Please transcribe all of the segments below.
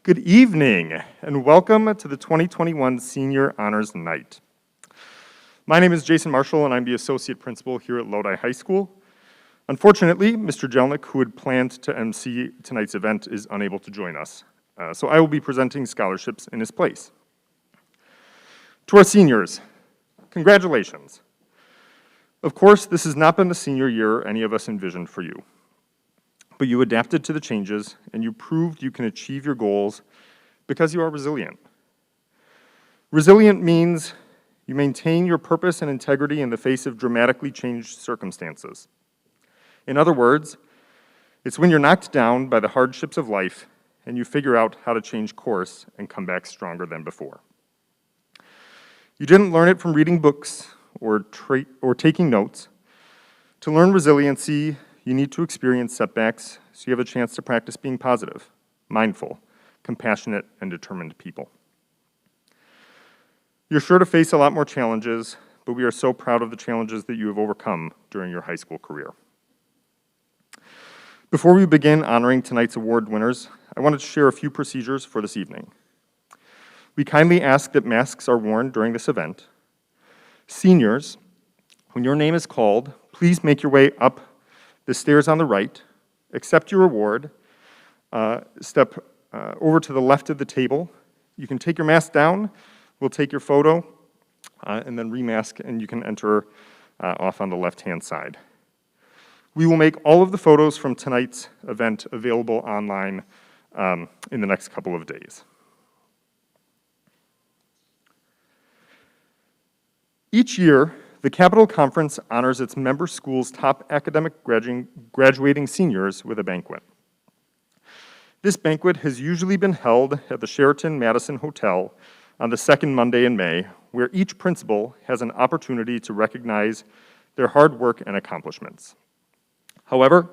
Good evening, and welcome to the 2021 Senior Honors Night. My name is Jason Marshall, and I'm the Associate Principal here at Lodi High School. Unfortunately, Mr. Jelnick, who had planned to MC tonight's event, is unable to join us, so I will be presenting scholarships in his place. To our seniors, congratulations. Of course, this has not been the senior year any of us envisioned for you. But you adapted to the changes, and you proved you can achieve your goals because you are resilient. Resilient means you maintain your purpose and integrity in the face of dramatically changed circumstances. In other words, it's when you're knocked down by the hardships of life and you figure out how to change course and come back stronger than before. You didn't learn it from reading books or taking notes. To learn resiliency, you need to experience setbacks so you have a chance to practice being positive, mindful, compassionate, and determined people. You're sure to face a lot more challenges, but we are so proud of the challenges that you have overcome during your high school career. Before we begin honoring tonight's award winners, I wanted to share a few procedures for this evening. We kindly ask that masks are worn during this event. Seniors, when your name is called, please make your way up the stairs on the right, accept your award, step over to the left of the table. You can take your mask down, we'll take your photo, and then remask, and you can enter off on the left-hand side. We will make all of the photos from tonight's event available online in the next couple of days. Each year, the Capital Conference honors its member schools' top academic graduating seniors with a banquet. This banquet has usually been held at the Sheraton Madison Hotel on the second Monday in May, where each principal has an opportunity to recognize their hard work and accomplishments. However,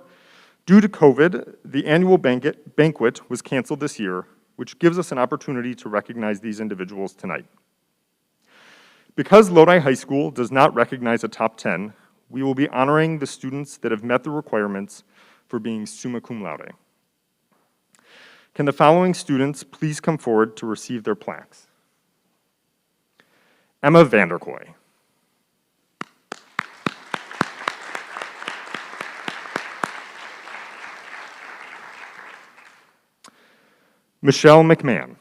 due to COVID, the annual banquet was canceled this year, which gives us an opportunity to recognize these individuals tonight. Because Lodi High School does not recognize a top 10, we will be honoring the students that have met the requirements for being summa cum laude. Can the following students please come forward to receive their plaques? Emma Vanderkoy. Michelle McMahon.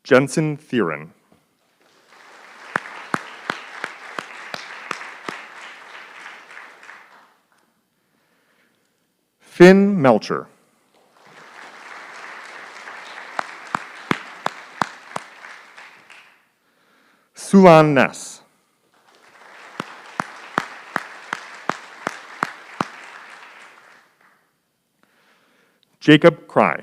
Jensen Thieren. Finn Melcher. Sulan Ness. Jacob Cry.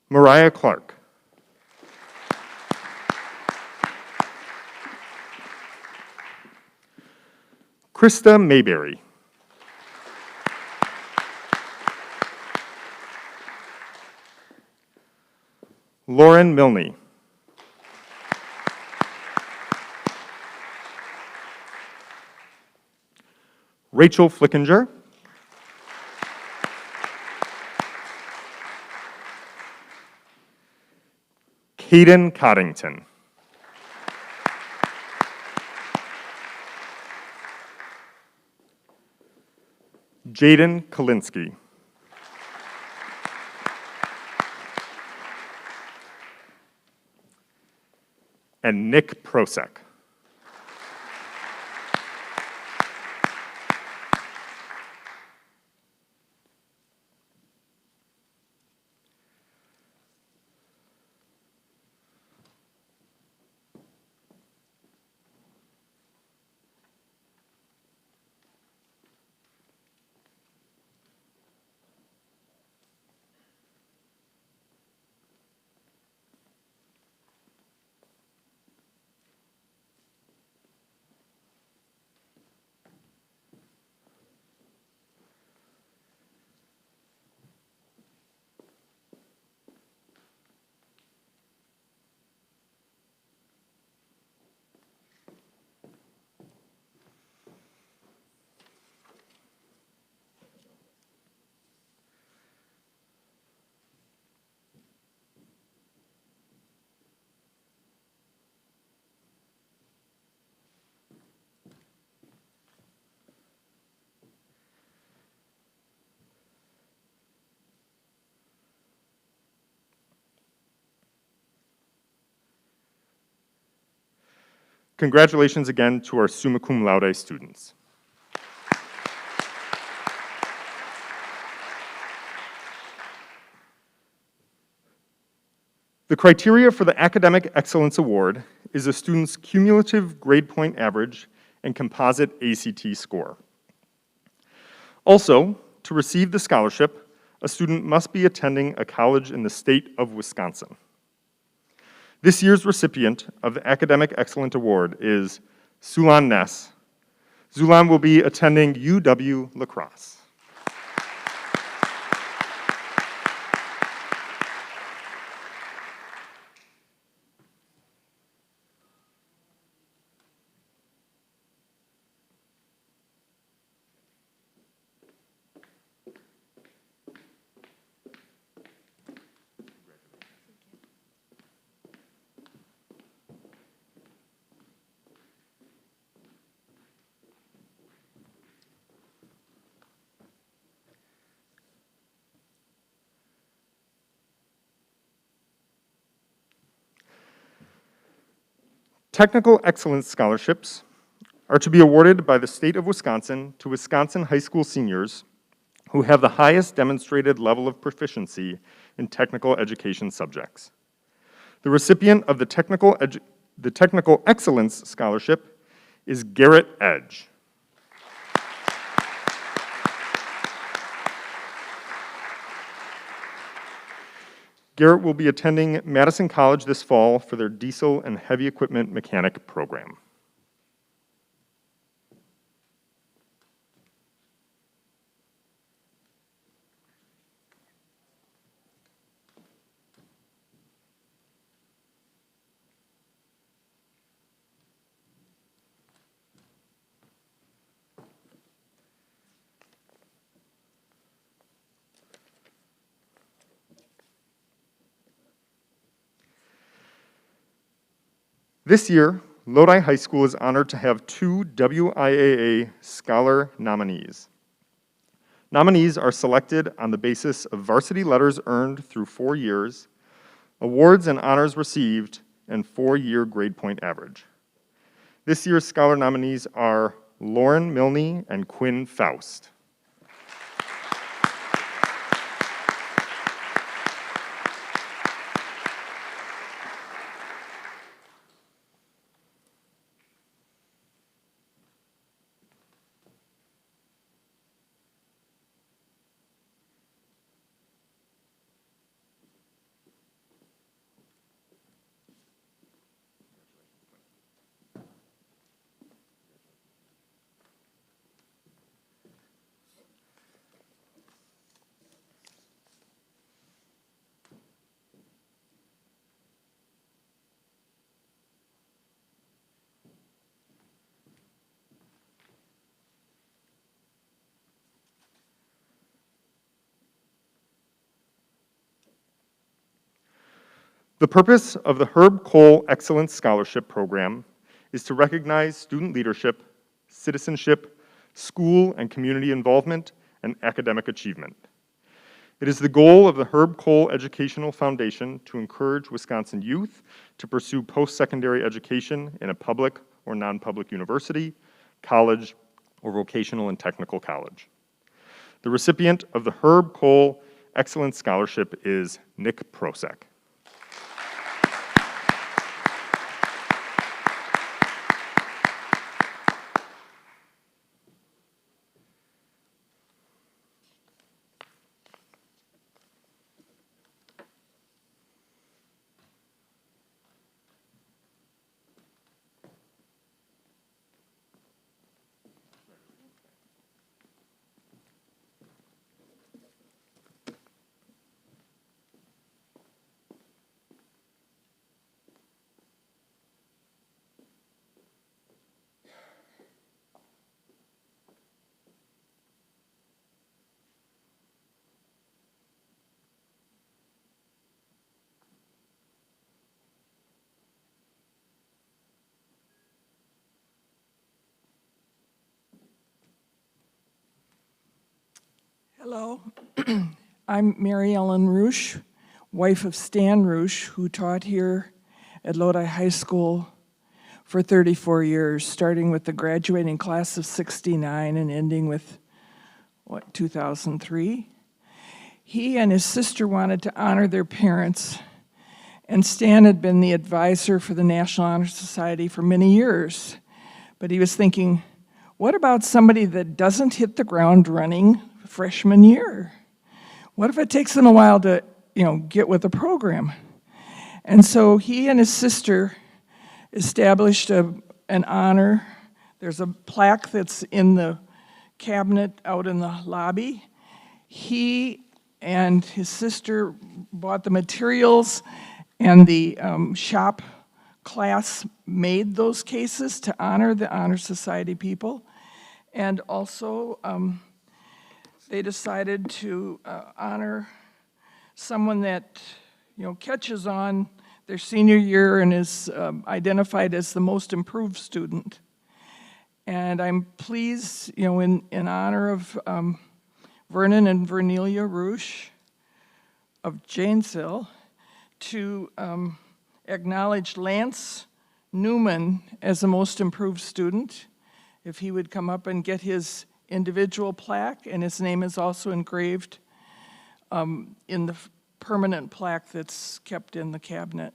Mariah Clark. Krista Mayberry. Lauren Milne. Rachel Flickinger. Caden Coddington. Jaden Kalinsky. And Nick Prosek. Congratulations again to our summa cum laude students. The criteria for the Academic Excellence Award is a student's cumulative grade point average and composite ACT score. Also, to receive the scholarship, a student must be attending a college in the state of Wisconsin. This year's recipient of the Academic Excellence Award is Sulan Ness. Zulan will be attending UW-La Crosse. Technical excellence scholarships are to be awarded by the state of Wisconsin to Wisconsin high school seniors who have the highest demonstrated level of proficiency in technical education subjects. The recipient of the Technical Excellence Scholarship is Garrett Edge. Garrett will be attending Madison College this fall for their diesel and heavy equipment mechanic program. This year, Lodi High School is honored to have 2 WIAA Scholar nominees. Nominees are selected on the basis of varsity letters earned through 4 years, awards and honors received, and 4-year grade point average. This year's Scholar nominees are Lauren Milne and Quinn Faust. The purpose of the Herb Kohl Excellence Scholarship Program is to recognize student leadership, citizenship, school and community involvement, and academic achievement. It is the goal of the Herb Kohl Educational Foundation to encourage Wisconsin youth to pursue post-secondary education in a public or non-public university, college, or vocational and technical college. The recipient of the Herb Kohl Excellence Scholarship is Nick Prosek. Hello, I'm Mary Ellen Roosh, wife of Stan Roosh, who taught here at Lodi High School for 34 years, starting with the graduating class of '69 and ending with, 2003. He and his sister wanted to honor their parents, and Stan had been the advisor for the National Honor Society for many years. But he was thinking, what about somebody that doesn't hit the ground running freshman year? What if it takes them a while to, get with the program? And so he and his sister established an honor. There's a plaque that's in the cabinet out in the lobby. He and his sister bought the materials, and the shop class made those cases to honor the Honor Society people. And also, they decided to honor someone that, catches on their senior year and is identified as the most improved student. And I'm pleased, in honor of Vernon and Vernelia Roosh of Janesville, to acknowledge Lance Newman as the most improved student. If he would come up and get his individual plaque, and his name is also engraved in the permanent plaque that's kept in the cabinet.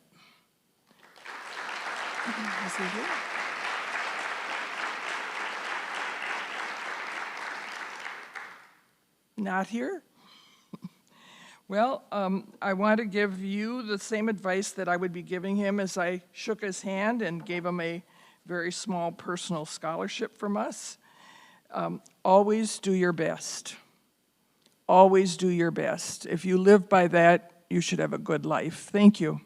Is he here? Not here? Well, I want to give you the same advice that I would be giving him as I shook his hand and gave him a very small personal scholarship from us. Always do your best. Always do your best. If you live by that, you should have a good life. Thank you.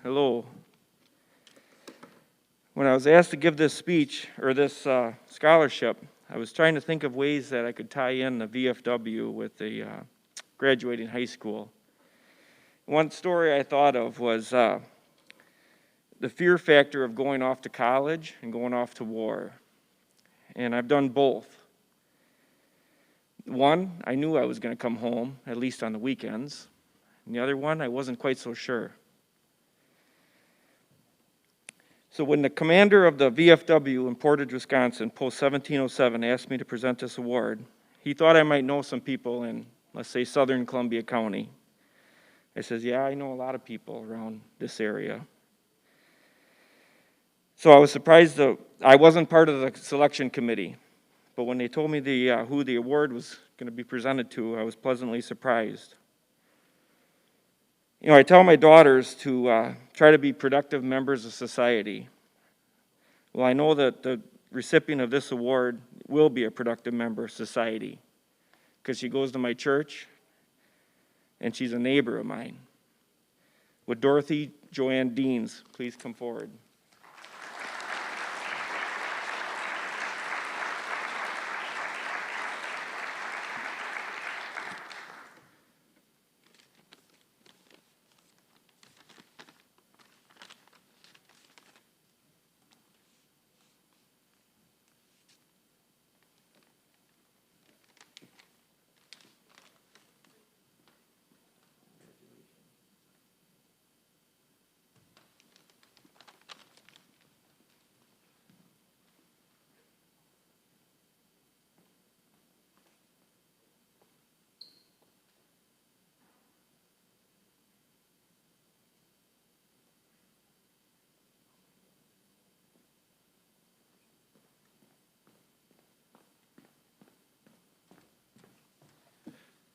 Hello. When I was asked to give this speech, or this scholarship, I was trying to think of ways that I could tie in the VFW with the graduating high school. One story I thought of was the fear factor of going off to college and going off to war. And I've done both. One, I knew I was going to come home, at least on the weekends. And the other one, I wasn't quite so sure. So when the commander of the VFW in Portage, Wisconsin, Post 1707, asked me to present this award, he thought I might know some people in, let's say, southern Columbia County. I says, yeah, I know a lot of people around this area. So I was surprised that I wasn't part of the selection committee, but when they told me who the award was going to be presented to, I was pleasantly surprised. I tell my daughters to try to be productive members of society. Well, I know that the recipient of this award will be a productive member of society because she goes to my church and she's a neighbor of mine. Would Dorothy Joanne Deans please come forward?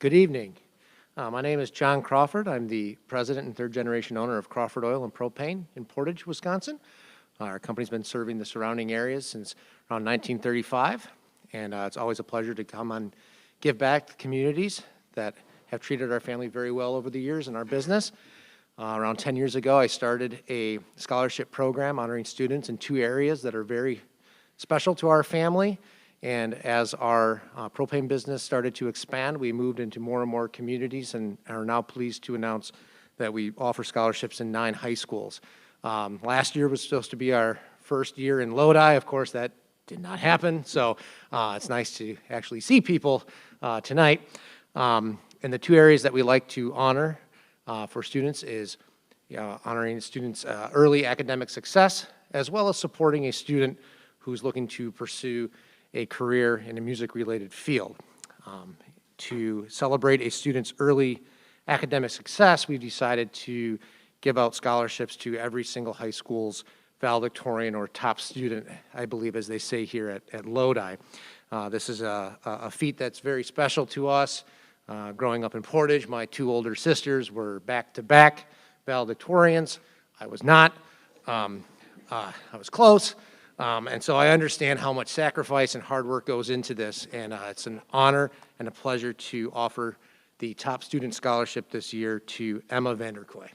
Good evening. My name is John Crawford. I'm the president and third generation owner of Crawford Oil and Propane in Portage, Wisconsin. Our company's been serving the surrounding areas since around 1935, and it's always a pleasure to come and give back to communities that have treated our family very well over the years in our business. Around 10 years ago, I started a scholarship program honoring students in 2 areas that are very special to our family. And as our propane business started to expand, we moved into more and more communities and are now pleased to announce that we offer scholarships in 9 high schools. Last year was supposed to be our first year in Lodi. Of course, that did not happen, so it's nice to actually see people tonight. And the 2 areas that we like to honor for students is honoring students' early academic success, as well as supporting a student who's looking to pursue a career in a music-related field. To celebrate a student's early academic success, we've decided to give out scholarships to every single high school's valedictorian or top student, I believe, as they say here at Lodi. This is a feat that's very special to us. Growing up in Portage, my 2 older sisters were back-to-back valedictorians. I was not. I was close. And so I understand how much sacrifice and hard work goes into this, and it's an honor and a pleasure to offer the top student scholarship this year to Emma Vanderkoy.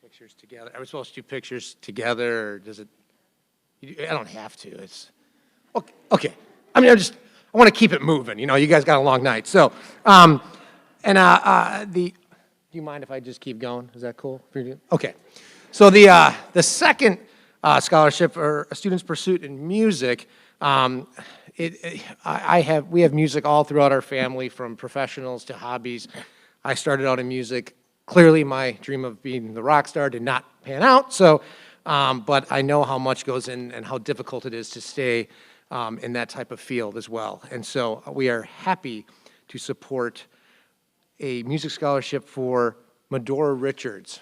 Pictures together. Are we supposed to do pictures together, or does it? I don't have to. It's okay. Okay. I mean, I want to keep it moving. You know, you guys got a long night, so do you mind if I just keep going? Is that cool for you? Okay. So the second scholarship for a student's pursuit in music. We have music all throughout our family, from professionals to hobbies. I started out in music. Clearly, my dream of being the rock star did not pan out, so, but I know how much goes in and how difficult it is to stay in that type of field as well. And so we are happy to support a music scholarship for Medora Richards.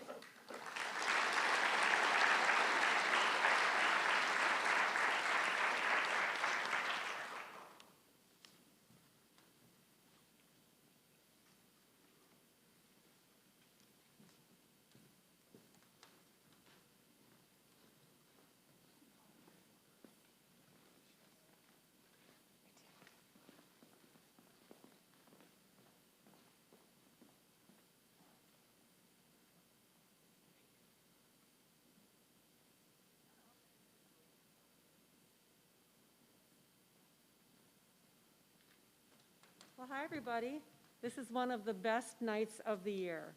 Well, hi, everybody. This is one of the best nights of the year.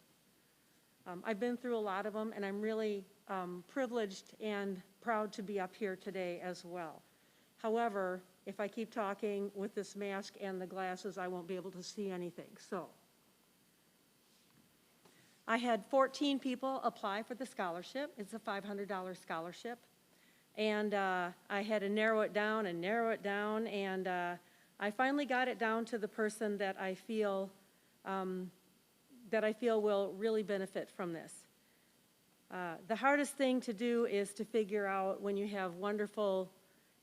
I've been through a lot of them, and I'm really privileged and proud to be up here today as well. However, if I keep talking with this mask and the glasses, I won't be able to see anything. So, I had 14 people apply for the scholarship. It's a $500 scholarship. And I had to narrow it down, and I finally got it down to the person that I feel will really benefit from this. The hardest thing to do is to figure out, when you have wonderful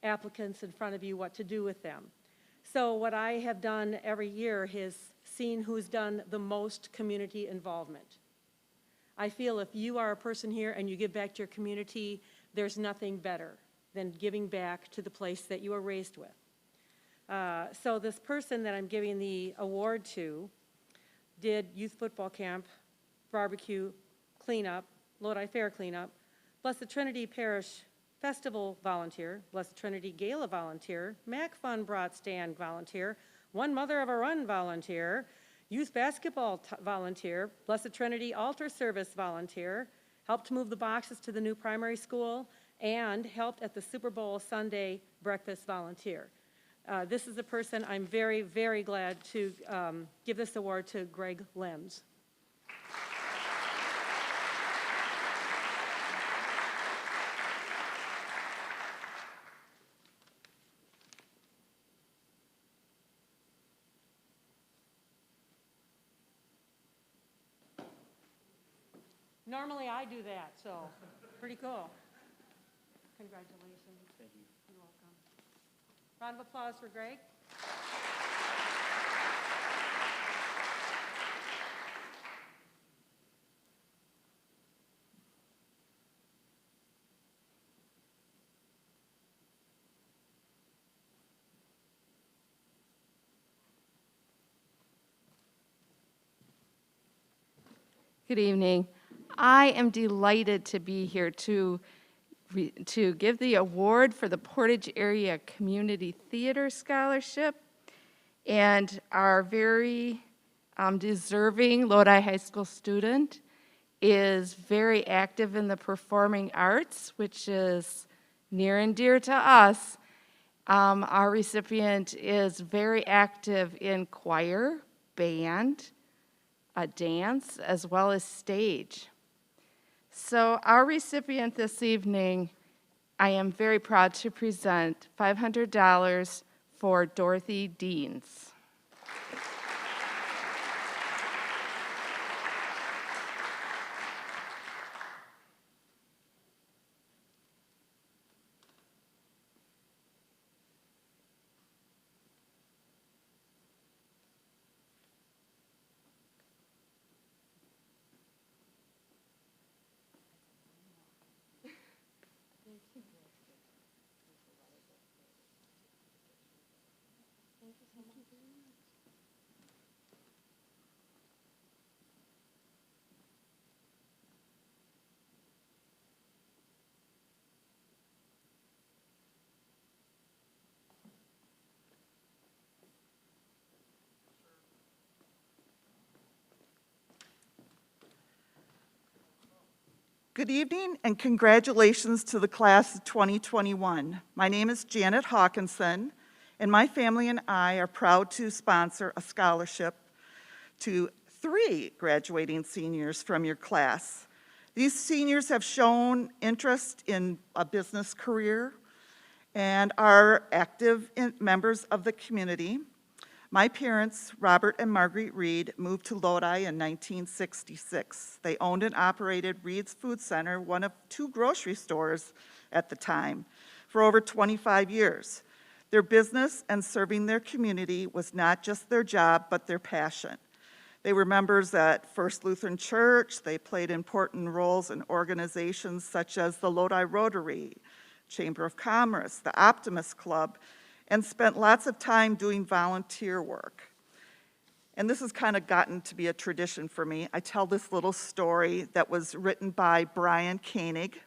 applicants in front of you, what to do with them. So what I have done every year is seen who's done the most community involvement. I feel if you are a person here and you give back to your community, there's nothing better than giving back to the place that you were raised with. So this person that I'm giving the award to did youth football camp, barbecue, cleanup, Lodi Fair cleanup, Blessed Trinity Parish Festival volunteer, Blessed Trinity Gala volunteer, Mac Fun Brought Stand volunteer, One Mother of a Run volunteer, youth basketball volunteer, Blessed Trinity Altar Service volunteer, helped move the boxes to the new primary school, and helped at the Super Bowl Sunday breakfast volunteer. This is a person I'm very, very glad to give this award to Greg Limbs. Normally I do that, so pretty cool. Congratulations. Thank you. You're welcome. Round of applause for Greg. Good evening. I am delighted to be here to give the award for the Portage Area Community Theater Scholarship, and our very deserving Lodi High School student is very active in the performing arts, which is near and dear to us. Our recipient is very active in choir, band, dance, as well as stage. So our recipient this evening, I am very proud to present $500 for Dorothy Deans. Good evening and congratulations to the class of 2021. My name is Janet Hawkinson, and my family and I are proud to sponsor a scholarship to 3 graduating seniors from your class. These seniors have shown interest in a business career and are active members of the community. My parents, Robert and Marguerite Reed, moved to Lodi in 1966. They owned and operated Reed's Food Center, one of 2 grocery stores at the time, for over 25 years. Their business and serving their community was not just their job, but their passion. They were members at First Lutheran Church. They played important roles in organizations such as the Lodi Rotary, Chamber of Commerce, the Optimist Club, and spent lots of time doing volunteer work. And this has kind of gotten to be a tradition for me. I tell this little story that was written by Brian Koenig,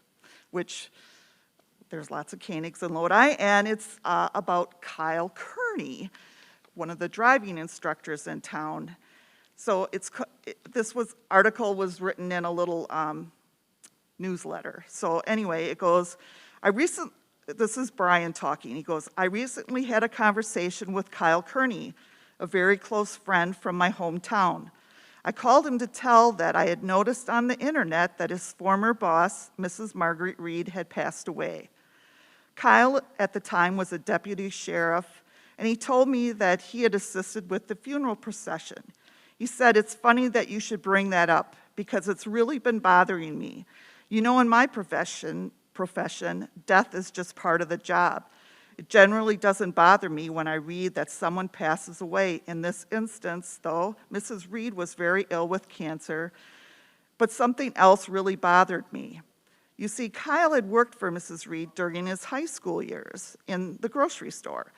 which there's lots of Koenigs in Lodi, and it's about Kyle Kearney, one of the driving instructors in town. So article was written in a little newsletter. So anyway, it goes, this is Brian talking. He goes, I recently had a conversation with Kyle Kearney, a very close friend from my hometown. I called him to tell that I had noticed on the internet that his former boss, Mrs. Marguerite Reed, had passed away. Kyle at the time was a deputy sheriff, and he told me that he had assisted with the funeral procession. He said, it's funny that you should bring that up because it's really been bothering me. You know, in my profession, death is just part of the job. It generally doesn't bother me when I read that someone passes away. In this instance, though, Mrs. Reed was very ill with cancer, but something else really bothered me. You see, Kyle had worked for Mrs. Reed during his high school years in the grocery store.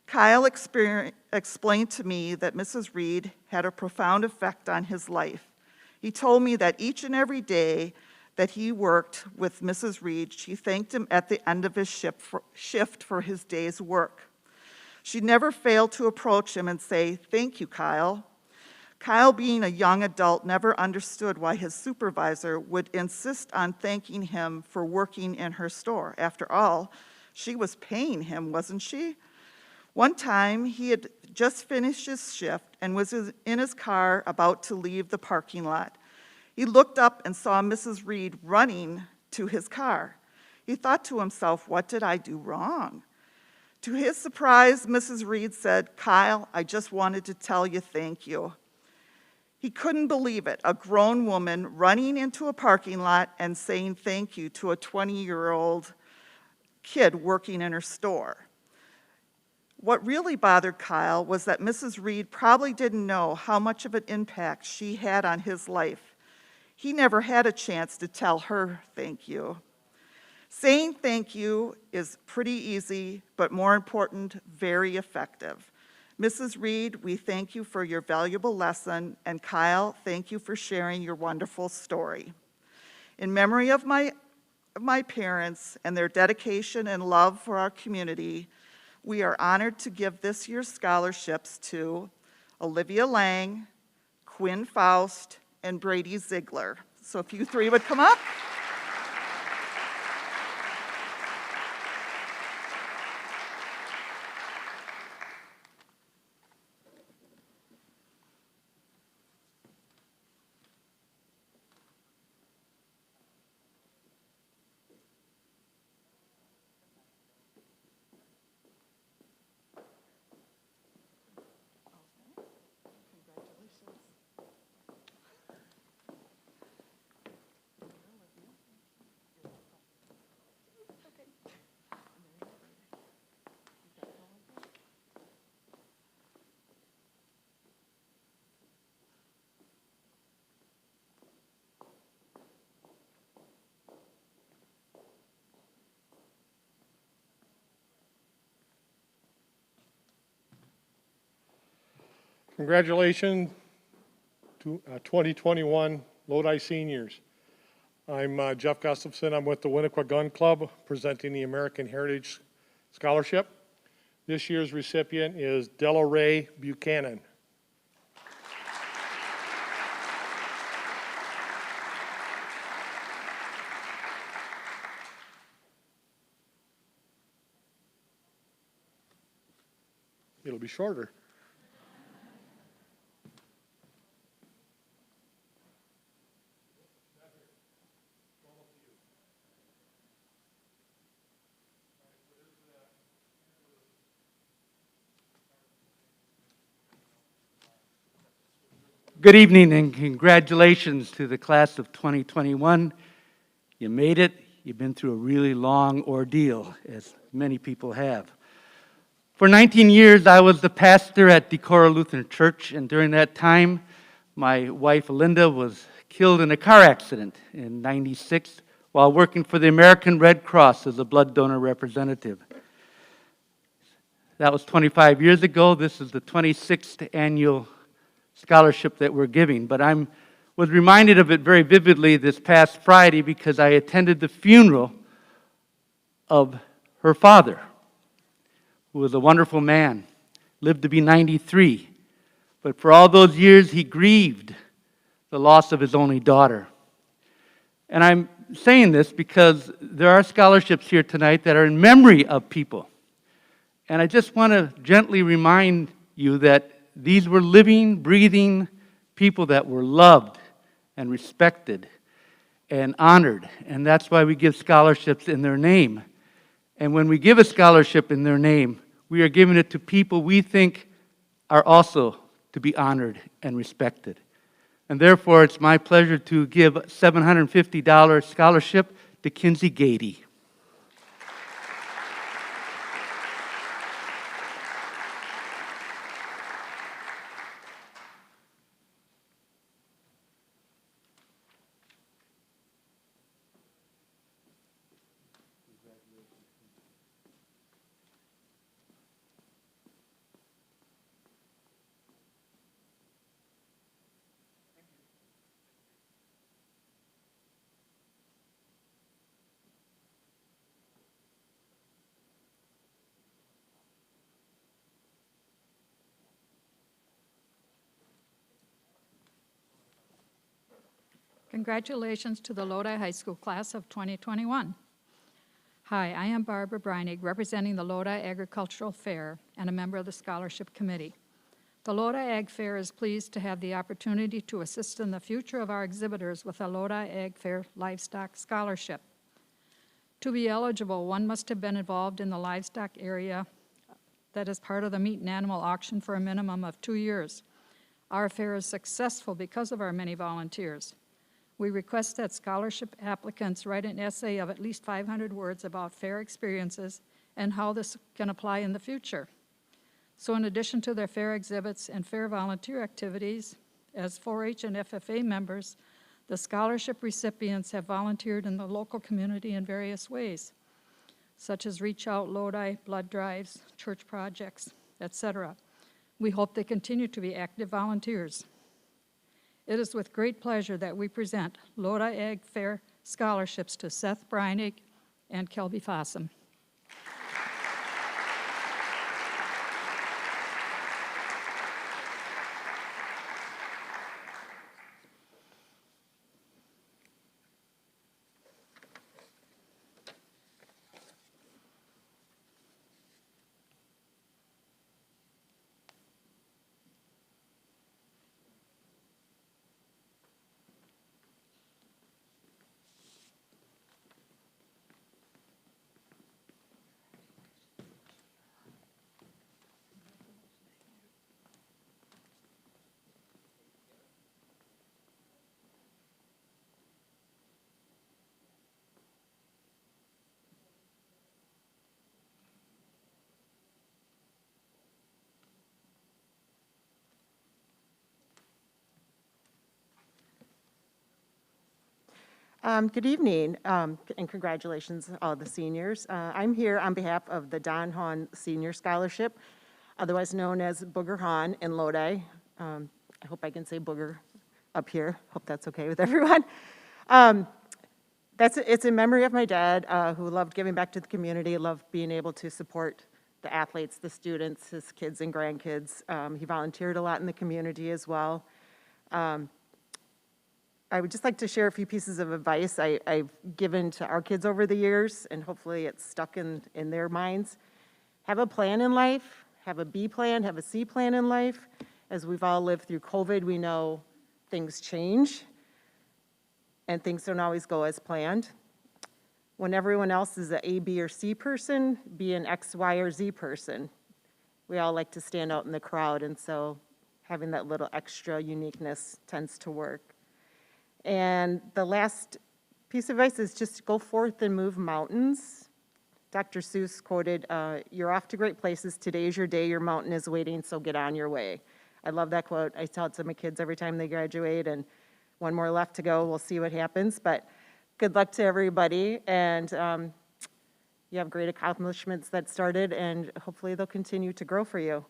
Kyle explained to me that Mrs. Reed had a profound effect on his life. He told me that each and every day that he worked with Mrs. Reed, she thanked him at the end of his shift for his day's work. She never failed to approach him and say, thank you, Kyle. Kyle, being a young adult, never understood why his supervisor would insist on thanking him for working in her store. After all, she was paying him, wasn't she? One time, he had just finished his shift and was in his car about to leave the parking lot. He looked up and saw Mrs. Reed running to his car. He thought to himself, what did I do wrong? To his surprise, Mrs. Reed said, Kyle, I just wanted to tell you thank you. He couldn't believe it, a grown woman running into a parking lot and saying thank you to a 20-year-old kid working in her store. What really bothered Kyle was that Mrs. Reed probably didn't know how much of an impact she had on his life. He never had a chance to tell her thank you. Saying thank you is pretty easy, but more important, very effective. Mrs. Reed, we thank you for your valuable lesson, and Kyle, thank you for sharing your wonderful story. In memory of my parents and their dedication and love for our community, we are honored to give this year's scholarships to Olivia Lang, Quinn Faust, and Brady Ziegler. So if you three would come up. Congratulations to 2021 Lodi seniors. I'm Jeff Gustafson. I'm with the Winnequa Gun Club presenting the American Heritage Scholarship. This year's recipient is Della Ray Buchanan. It'll be shorter. Good evening and congratulations to the class of 2021. You made it. You've been through a really long ordeal, as many people have. For 19 years, I was the pastor at Decorah Lutheran Church, and during that time, my wife, Linda, was killed in a car accident in '96 while working for the American Red Cross as a blood donor representative. That was 25 years ago. This is the 26th annual scholarship that we're giving, but I was reminded of it very vividly this past Friday because I attended the funeral of her father, who was a wonderful man, lived to be 93, but for all those years he grieved the loss of his only daughter. And I'm saying this because there are scholarships here tonight that are in memory of people, and I just want to gently remind you that these were living, breathing people that were loved and respected and honored, and that's why we give scholarships in their name. And when we give a scholarship in their name, we are giving it to people we think are also to be honored and respected. And therefore, it's my pleasure to give a $750 scholarship to Kinsey Gady. Congratulations to the Lodi High School class of 2021. Hi, I am Barbara Breinig, representing the Lodi Agricultural Fair and a member of the Scholarship Committee. The Lodi Ag Fair is pleased to have the opportunity to assist in the future of our exhibitors with a Lodi Ag Fair Livestock Scholarship. To be eligible, one must have been involved in the livestock area that is part of the meat and animal auction for a minimum of 2 years. Our fair is successful because of our many volunteers. We request that scholarship applicants write an essay of at least 500 words about fair experiences and how this can apply in the future. So in addition to their fair exhibits and fair volunteer activities, as 4-H and FFA members, the scholarship recipients have volunteered in the local community in various ways, such as Reach Out Lodi, blood drives, church projects, etc. We hope they continue to be active volunteers. It is with great pleasure that we present Lodi Ag Fair scholarships to Seth Breinig and Kelby Fossum. Good evening, and congratulations, all the seniors. I'm here on behalf of the Don Hahn Senior Scholarship, otherwise known as Booger Hahn in Lodi. I hope I can say Booger up here. Hope that's okay with everyone. It's in memory of my dad, who loved giving back to the community, loved being able to support the athletes, the students, his kids and grandkids. He volunteered a lot in the community as well. I would just like to share a few pieces of advice I've given to our kids over the years, and hopefully it's stuck in their minds. Have a plan in life, have a B plan, have a C plan in life. As we've all lived through COVID, we know things change, and things don't always go as planned. When everyone else is an A, B, or C person, be an X, Y, or Z person. We all like to stand out in the crowd, and so having that little extra uniqueness tends to work. And the last piece of advice is just go forth and move mountains. Dr. Seuss quoted, "You're off to great places. Today is your day. Your mountain is waiting, so get on your way." I love that quote. I tell it to my kids every time they graduate, and one more left to go. We'll see what happens, but good luck to everybody, and you have great accomplishments that started, and hopefully they'll continue to grow for you.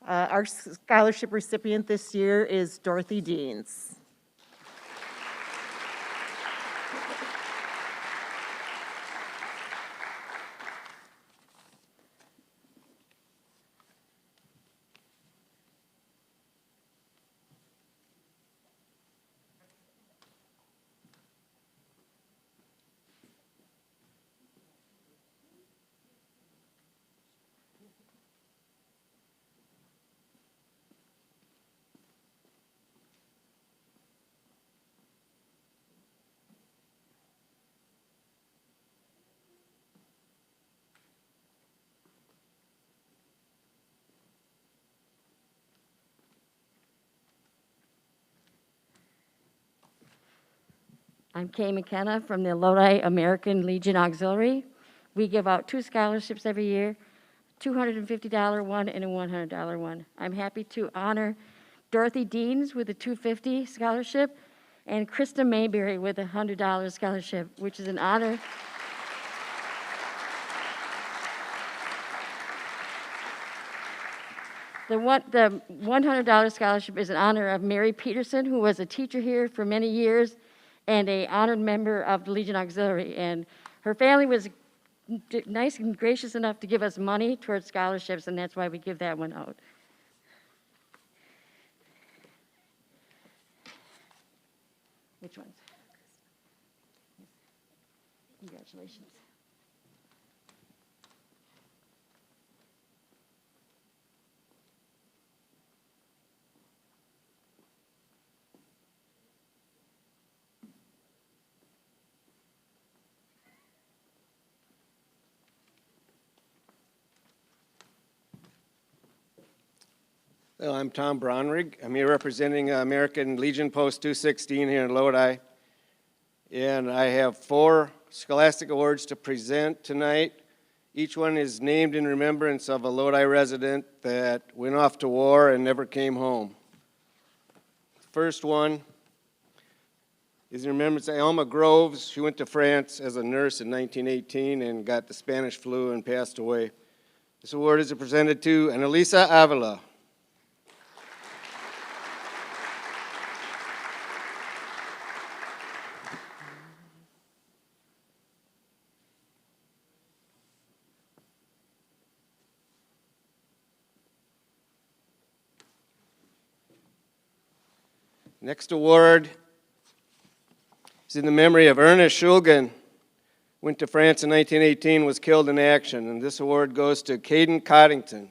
Our scholarship recipient this year is Dorothy Deans. I'm Kay McKenna from the Lodi American Legion Auxiliary. We give out 2 scholarships every year, $250 one and a $100 one. I'm happy to honor Dorothy Deans with a $250 scholarship and Krista Mayberry with a $100 scholarship, which is an honor. The $100 scholarship is in honor of Mary Peterson, who was a teacher here for many years and a honored member of the Legion Auxiliary. And her family was nice and gracious enough to give us money towards scholarships, and that's why we give that one out. Which ones? Congratulations. Hello, I'm Tom Bronrig. I'm here representing American Legion Post 216 here in Lodi. And I have 4 scholastic awards to present tonight. Each one is named in remembrance of a Lodi resident that went off to war and never came home. The first one is in remembrance of Alma Groves. She went to France as a nurse in 1918 and got the Spanish flu and passed away. This award is presented to Annalisa Avila. Next award is in the memory of Ernest Schulgen. Went to France in 1918, was killed in action, and this award goes to Caden Coddington.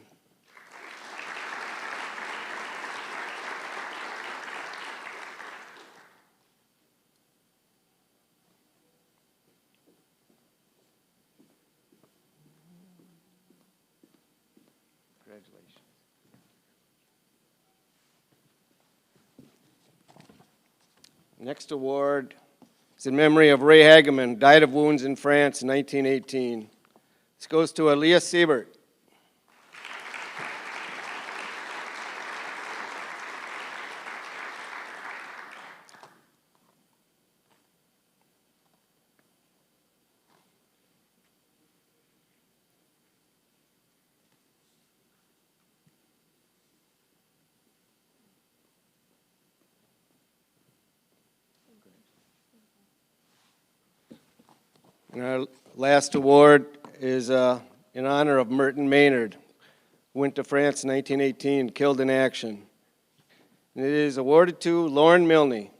Congratulations. Next award is in memory of Ray Hageman, died of wounds in France in 1918. This goes to Aaliyah Siebert. And our last award is in honor of Merton Maynard, who went to France in 1918, killed in action. And it is awarded to Lauren Milne.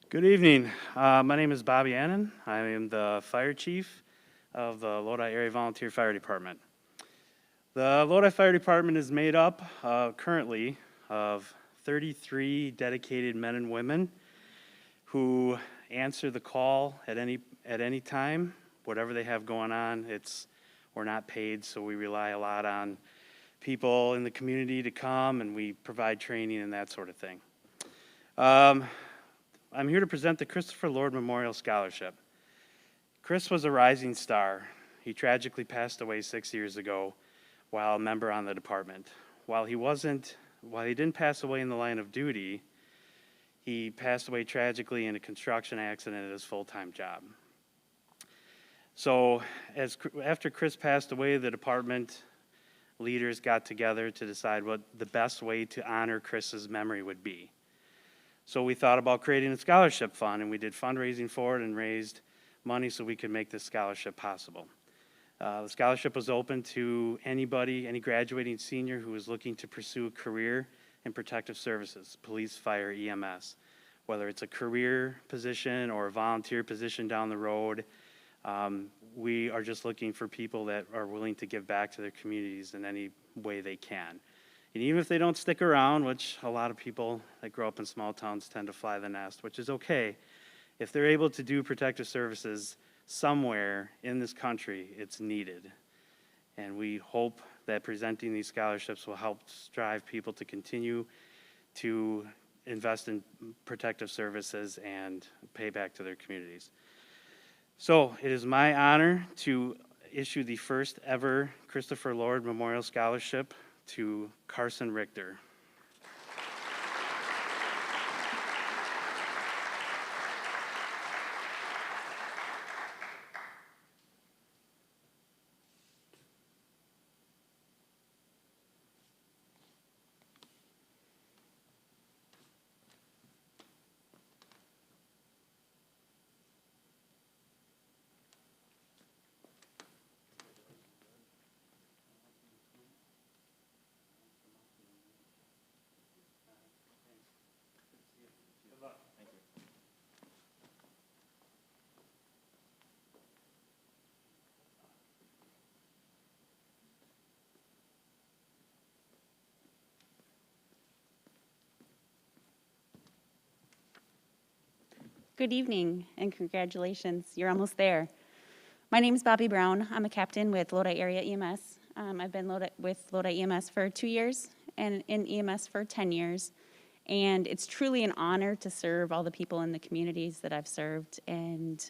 Good evening. My name is Bobby Annan. I am the fire chief of the Lodi Area Volunteer Fire Department. The Lodi Fire Department is made up currently of 33 dedicated men and women who answer the call at any time, whatever they have going on. We're not paid, so we rely a lot on people in the community to come, and we provide training and that sort of thing. I'm here to present the Christopher Lord Memorial Scholarship. Chris was a rising star. He tragically passed away 6 years ago while a member on the department. While he didn't pass away in the line of duty, he passed away tragically in a construction accident at his full-time job. So after Chris passed away, the department leaders got together to decide what the best way to honor Chris's memory would be. So we thought about creating a scholarship fund, and we did fundraising for it and raised money so we could make this scholarship possible. The scholarship was open to anybody, any graduating senior who was looking to pursue a career in protective services, police, fire, EMS. Whether it's a career position or a volunteer position down the road, we are just looking for people that are willing to give back to their communities in any way they can. And even if they don't stick around, which a lot of people that grow up in small towns tend to fly the nest, which is okay, if they're able to do protective services somewhere in this country, it's needed. And we hope that presenting these scholarships will help drive people to continue to invest in protective services and pay back to their communities. So it is my honor to issue the first ever Christopher Lord Memorial Scholarship to Carson Richter. Good evening and congratulations. You're almost there. My name is Bobby Brown. I'm a captain with Lodi Area EMS. I've been with Lodi EMS for 2 years and in EMS for 10 years. And it's truly an honor to serve all the people in the communities that I've served. And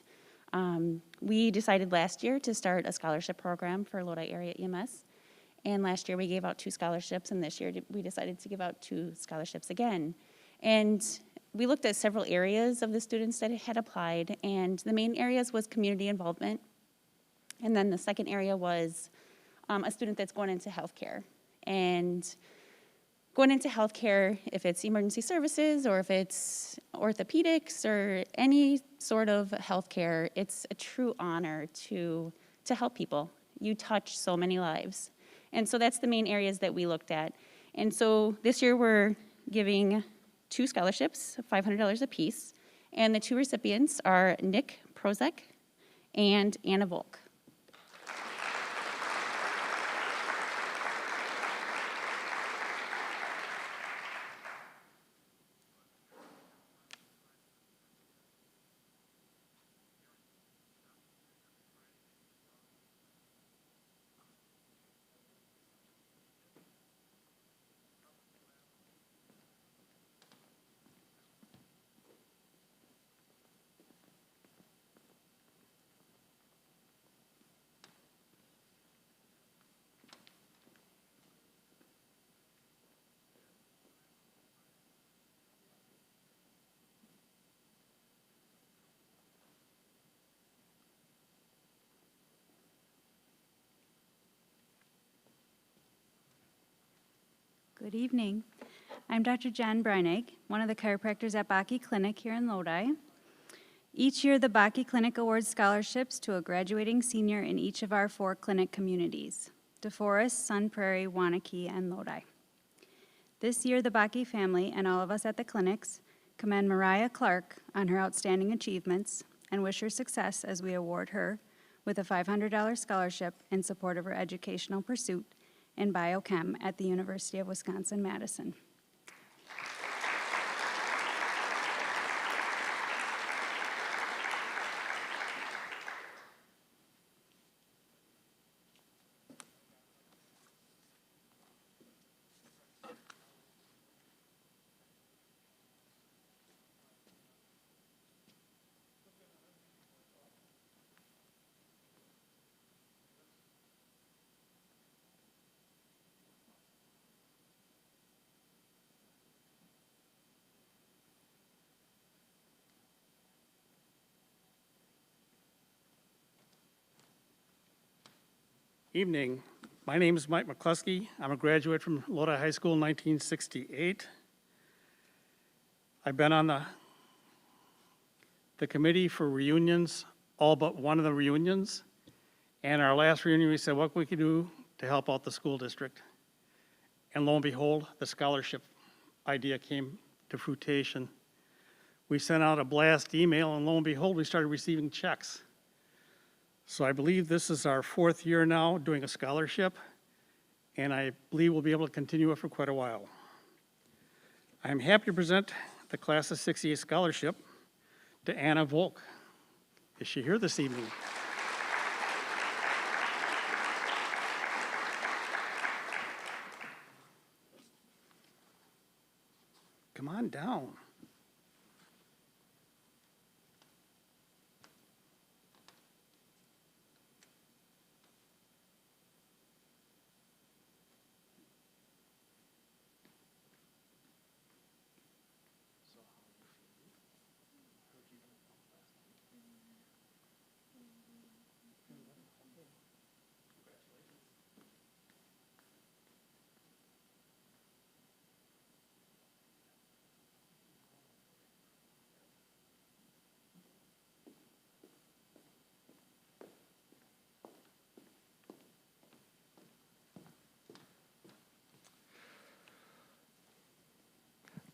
we decided last year to start a scholarship program for Lodi Area EMS. And last year we gave out 2 scholarships, and this year we decided to give out 2 scholarships again. And we looked at several areas of the students that had applied, and the main areas was community involvement. And then the second area was a student that's going into healthcare. And going into healthcare, if it's emergency services or if it's orthopedics or any sort of healthcare, it's a true honor to help people. You touch so many lives. And so that's the main areas that we looked at. And so this year we're giving 2 scholarships, $500 apiece, and the 2 recipients are Nick Prozek and Anna Volk. Good evening. I'm Dr. Jen Breinig, one of the chiropractors at Bakke Clinic here in Lodi. Each year, the Bakke Clinic awards scholarships to a graduating senior in each of our 4 clinic communities, DeForest, Sun Prairie, Waunakee, and Lodi. This year, the Bakke family and all of us at the clinics commend Mariah Clark on her outstanding achievements and wish her success as we award her with a $500 scholarship in support of her educational pursuit in biochem at the University of Wisconsin-Madison. Evening. My name is Mike McCluskey. I'm a graduate from Lodi High School in 1968. I've been on the committee for reunions, all but one of the reunions. And our last reunion, we said what we could do to help out the school district. And lo and behold, the scholarship idea came to fruition. We sent out a blast email, and lo and behold, we started receiving checks. So I believe this is our 4th year now doing a scholarship, and I believe we'll be able to continue it for quite a while. I'm happy to present the Class of '68 scholarship to Anna Volk. Is she here this evening? Come on down.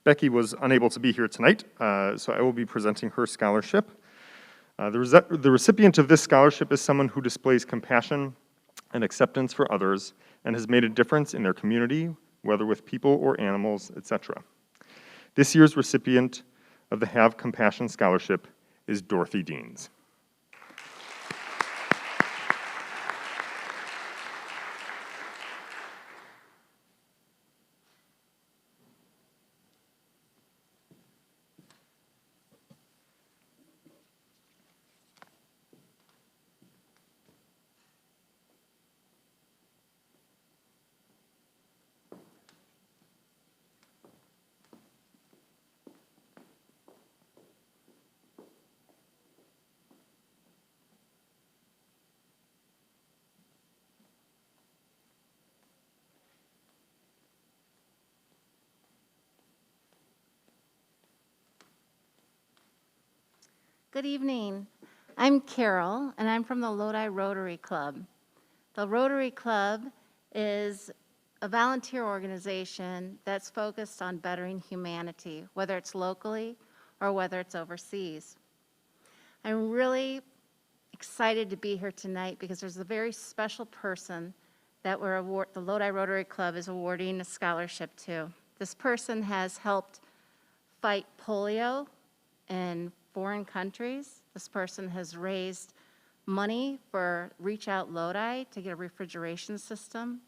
Becky was unable to be here tonight, so I will be presenting her scholarship. The recipient of this scholarship is someone who displays compassion and acceptance for others and has made a difference in their community, whether with people or animals, etc. This year's recipient of the Have Compassion Scholarship is Dorothy Deans. Good evening. I'm Carol, and I'm from the Lodi Rotary Club. The Rotary Club is a volunteer organization that's focused on bettering humanity, whether it's locally or whether it's overseas. I'm really excited to be here tonight because there's a very special person that the Lodi Rotary Club is awarding a scholarship to. This person has helped fight polio in foreign countries. This person has raised money for Reach Out Lodi to get a refrigeration system.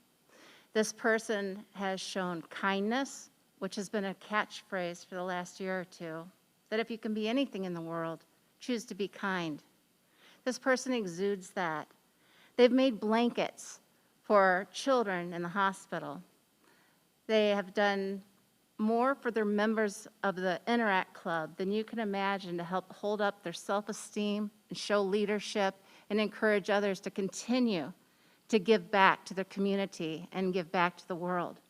This person has shown kindness, which has been a catchphrase for the last year or two, that if you can be anything in the world, choose to be kind. This person exudes that. They've made blankets for children in the hospital. They have done more for their members of the Interact Club than you can imagine to help hold up their self-esteem and show leadership and encourage others to continue to give back to their community and give back to the world.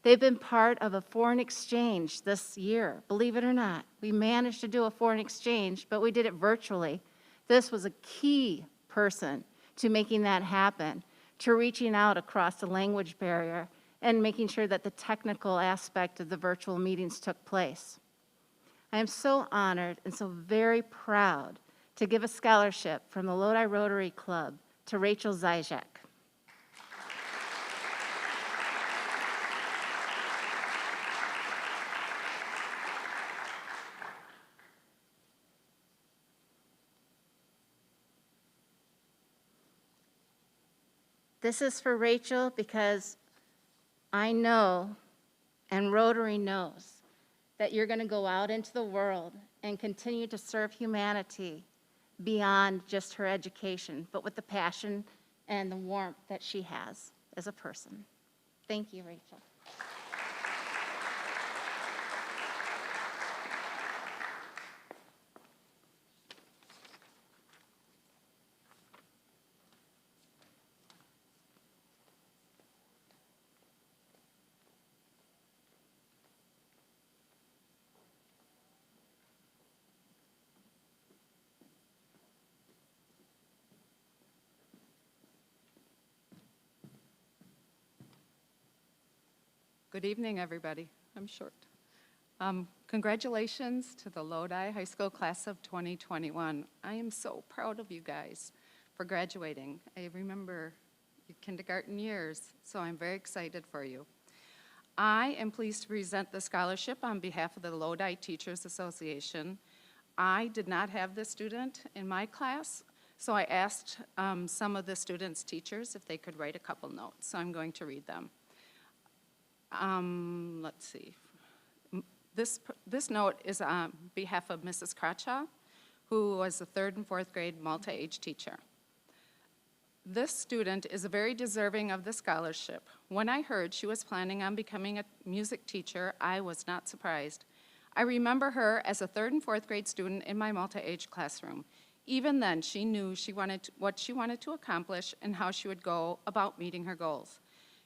They've been part of a foreign exchange this year, believe it or not. We managed to do a foreign exchange, but we did it virtually. This was a key person to making that happen, to reaching out across the language barrier and making sure that the technical aspect of the virtual meetings took place. I am so honored and so very proud to give a scholarship from the Lodi Rotary Club to Rachel Zyjak. This is for Rachel because I know, and Rotary knows, that you're going to go out into the world and continue to serve humanity beyond just her education, but with the passion and the warmth that she has as a person. Thank you, Rachel. Good evening, everybody. I'm short. Congratulations to the Lodi High School class of 2021. I am so proud of you guys for graduating. I remember your kindergarten years, so I'm very excited for you. I am pleased to present the scholarship on behalf of the Lodi Teachers Association. I did not have this student in my class, so I asked some of the students' teachers if they could write a couple notes, so I'm going to read them. Let's see. This note is on behalf of Mrs. Crawshaw, who was a 3rd and 4th grade multi-age teacher. This student is very deserving of the scholarship. When I heard she was planning on becoming a music teacher, I was not surprised. I remember her as a 3rd and 4th grade student in my multi-age classroom. Even then, she knew what she wanted to accomplish and how she would go about meeting her goals.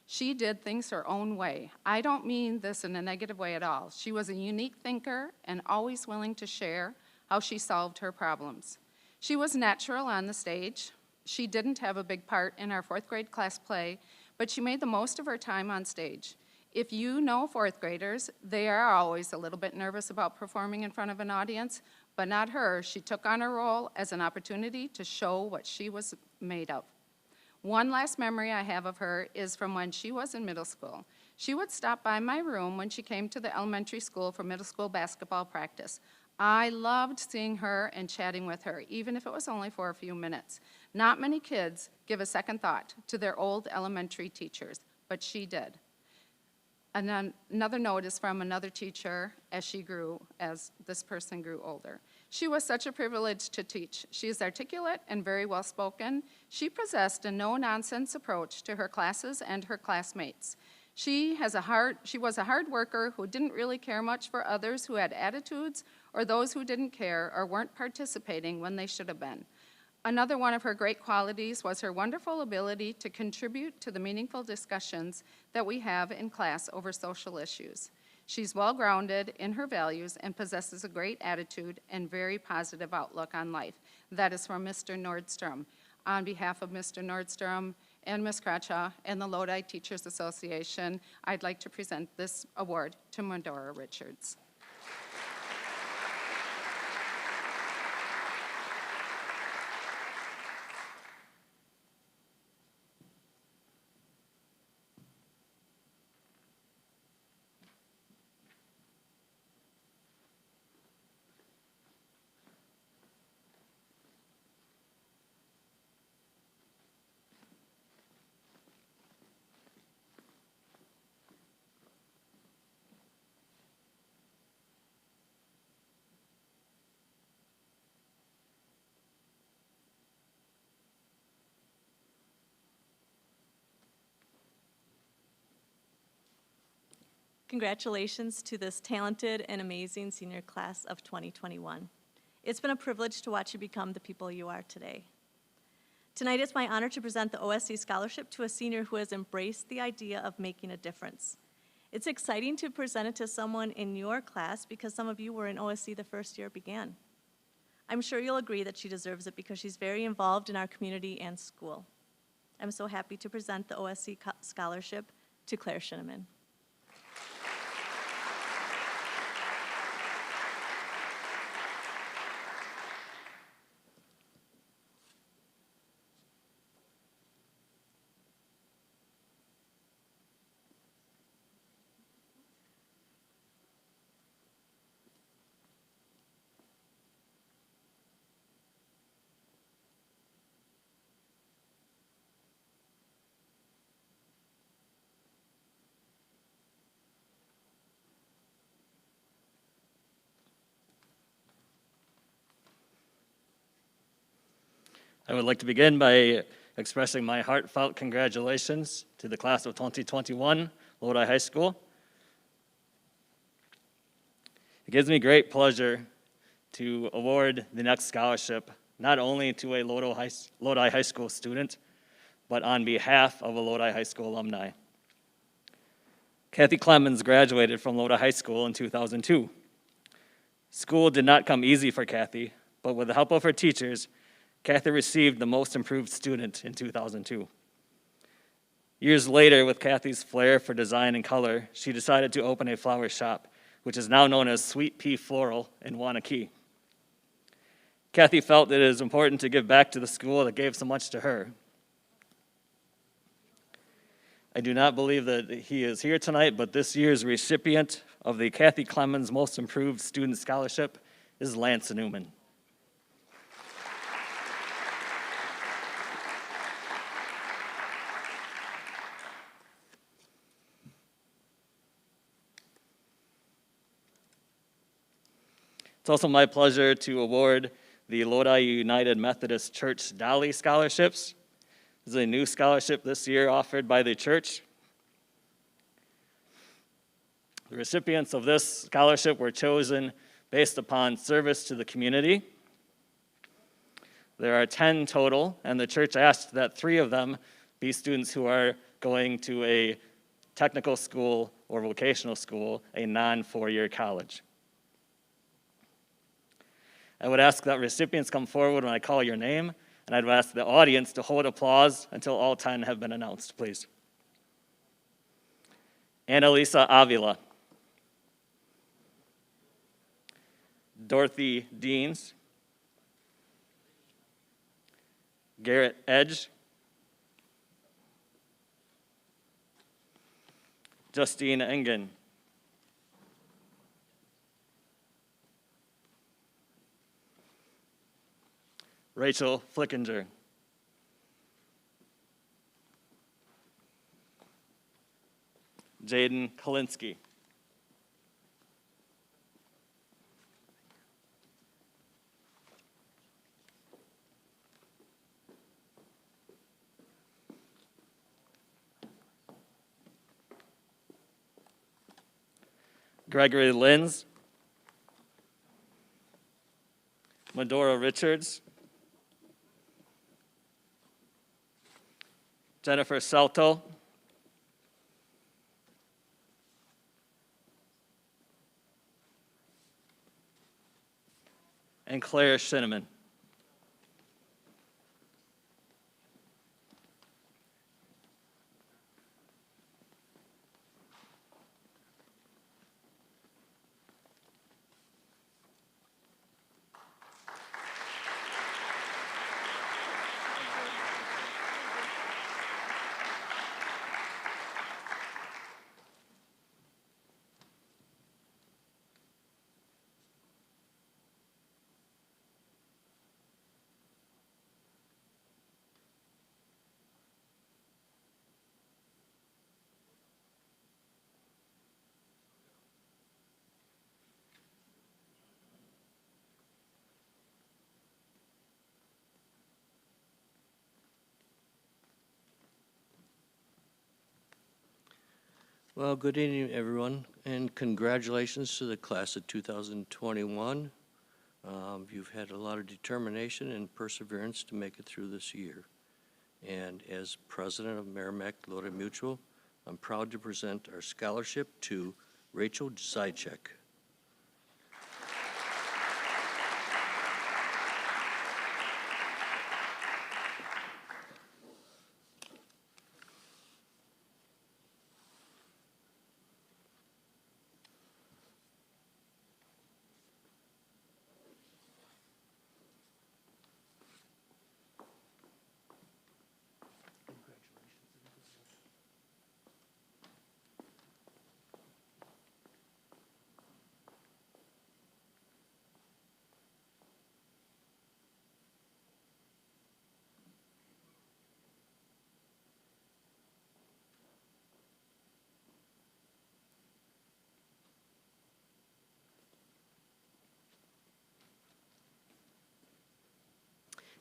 She did things her own way. I don't mean this in a negative way at all. She was a unique thinker and always willing to share how she solved her problems. She was natural on the stage. She didn't have a big part in our 4th grade class play, but she made the most of her time on stage. If you know 4th graders, they are always a little bit nervous about performing in front of an audience, but not her. She took on her role as an opportunity to show what she was made of. One last memory I have of her is from when she was in middle school. She would stop by my room when she came to the elementary school for middle school basketball practice. I loved seeing her and chatting with her, even if it was only for a few minutes. Not many kids give a second thought to their old elementary teachers, but she did. And then another note is from another teacher as this person grew older. She was such a privilege to teach. She is articulate and very well spoken. She possessed a no-nonsense approach to her classes and her classmates. She was a hard worker who didn't really care much for others who had attitudes or those who didn't care or weren't participating when they should have been. Another one of her great qualities was her wonderful ability to contribute to the meaningful discussions that we have in class over social issues. She's well-grounded in her values and possesses a great attitude and very positive outlook on life. That is from Mr. Nordstrom. On behalf of Mr. Nordstrom and Ms. Cratchaw and the Lodi Teachers Association, I'd like to present this award to Medora Richards. Congratulations to this talented and amazing senior class of 2021. It's been a privilege to watch you become the people you are today. Tonight it's my honor to present the OSC Scholarship to a senior who has embraced the idea of making a difference. It's exciting to present it to someone in your class because some of you were in OSC the first year it began. I'm sure you'll agree that she deserves it because she's very involved in our community and school. I'm so happy to present the OSC Scholarship to Claire Shinneman. I would like to begin by expressing my heartfelt congratulations to the class of 2021, Lodi High School. It gives me great pleasure to award the next scholarship not only to a Lodi High School student, but on behalf of a Lodi High School alumni. Kathy Clemens graduated from Lodi High School in 2002. School did not come easy for Kathy, but with the help of her teachers, Kathy received the Most Improved Student in 2002. Years later, with Kathy's flair for design and color, she decided to open a flower shop, which is now known as Sweet Pea Floral in Waunakee. Kathy felt it is important to give back to the school that gave so much to her. I do not believe that he is here tonight, but this year's recipient of the Kathy Clemens Most Improved Student Scholarship is Lance Newman. It's also my pleasure to award the Lodi United Methodist Church Dolly Scholarships. This is a new scholarship this year offered by the church. The recipients of this scholarship were chosen based upon service to the community. There are 10 total, and the church asked that 3 of them be students who are going to a technical school or vocational school, a non-4-year college. I would ask that recipients come forward when I call your name, and I'd ask the audience to hold applause until all 10 have been announced, please. Annalisa Avila. Dorothy Deans. Garrett Edge. Justine Engen. Rachel Flickinger. Jaden Kalinsky. Gregory Linz. Medora Richards. Jennifer Salto. And Claire Shinneman. Well, good evening, everyone, and congratulations to the class of 2021. You've had a lot of determination and perseverance to make it through this year. And as president of Merrimack Lodi Mutual, I'm proud to present our scholarship to Rachel Zychek.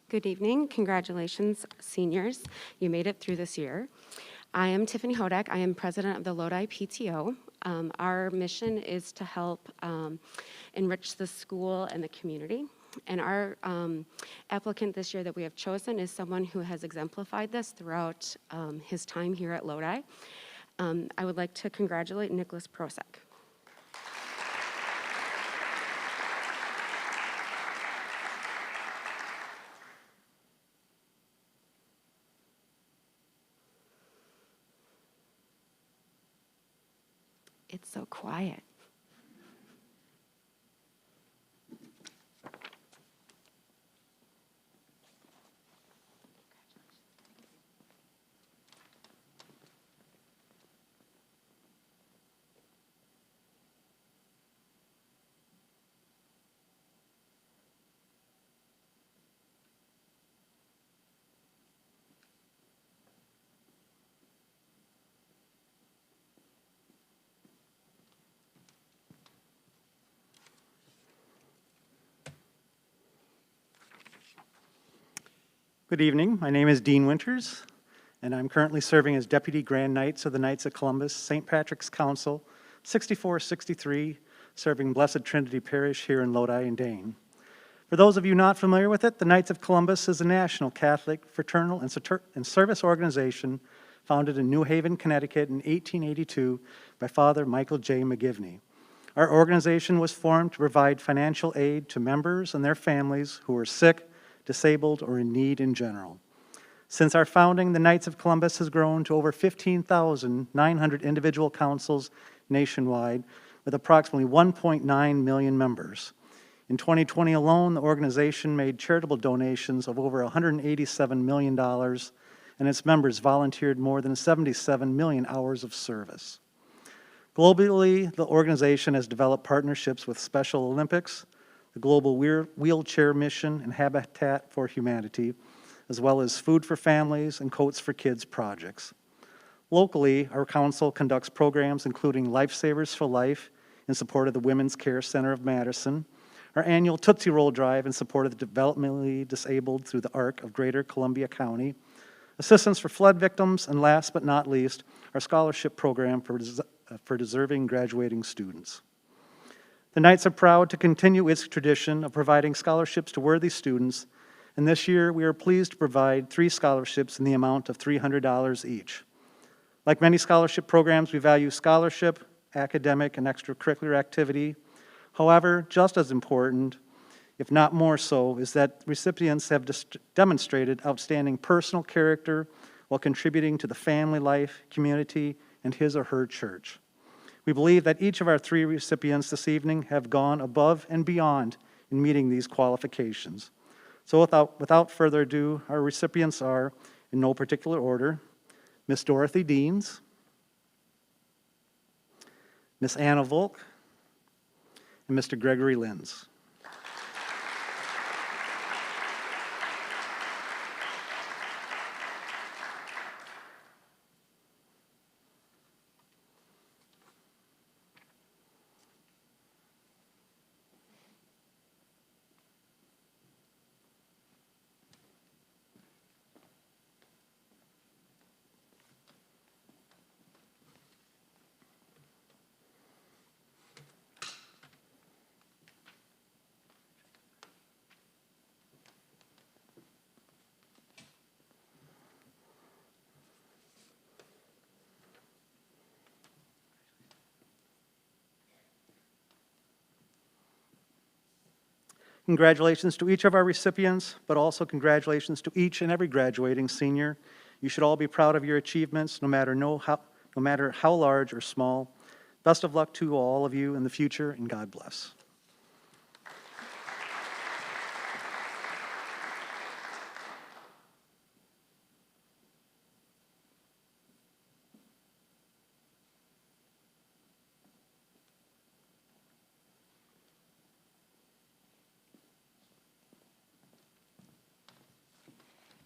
Good evening. Congratulations, seniors. You made it through this year. I am Tiffany Hodak. I am president of the Lodi PTO. Our mission is to help enrich the school and the community. And our applicant this year that we have chosen is someone who has exemplified this throughout his time here at Lodi. I would like to congratulate Nicholas Prosek. It's so quiet. Good evening. My name is Dean Winters, and I'm currently serving as Deputy Grand Knights of the Knights of Columbus, St. Patrick's Council, 6463, serving Blessed Trinity Parish here in Lodi and Dane. For those of you not familiar with it, the Knights of Columbus is a national Catholic fraternal and service organization founded in New Haven, Connecticut in 1882 by Father Michael J. McGivney. Our organization was formed to provide financial aid to members and their families who were sick, disabled, or in need in general. Since our founding, the Knights of Columbus has grown to over 15,900 individual councils nationwide with approximately 1.9 million members. In 2020 alone, the organization made charitable donations of over $187 million, and its members volunteered more than 77 million hours of service. Globally, the organization has developed partnerships with Special Olympics, the Global Wheelchair Mission, and Habitat for Humanity, as well as Food for Families and Coats for Kids projects. Locally, our council conducts programs including Lifesavers for Life in support of the Women's Care Center of Madison, our annual Tootsie Roll Drive in support of the developmentally disabled through the ARC of Greater Columbia County, assistance for flood victims, and last but not least, our scholarship program for deserving graduating students. The Knights are proud to continue its tradition of providing scholarships to worthy students, and this year we are pleased to provide 3 scholarships in the amount of $300 each. Like many scholarship programs, we value scholarship, academic, and extracurricular activity. However, just as important, if not more so, is that recipients have demonstrated outstanding personal character while contributing to the family life, community, and his or her church. We believe that each of our 3 recipients this evening have gone above and beyond in meeting these qualifications. So without further ado, our recipients are, in no particular order, Miss Dorothy Deans, Miss Anna Volk, and Mr. Gregory Linz. Congratulations to each of our recipients, but also congratulations to each and every graduating senior. You should all be proud of your achievements, no matter how large or small. Best of luck to all of you in the future, and God bless.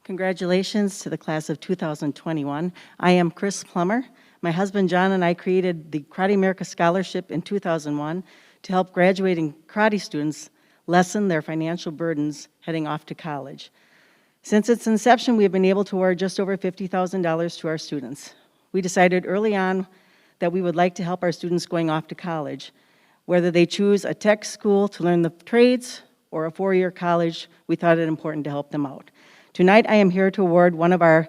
Congratulations to the class of 2021. I am Chris Plummer. My husband John and I created the Karate America Scholarship in 2001 to help graduating karate students lessen their financial burdens heading off to college. Since its inception, we have been able to award just over $50,000 to our students. We decided early on that we would like to help our students going off to college. Whether they choose a tech school to learn the trades or a 4-year college, we thought it important to help them out. Tonight, I am here to award one of our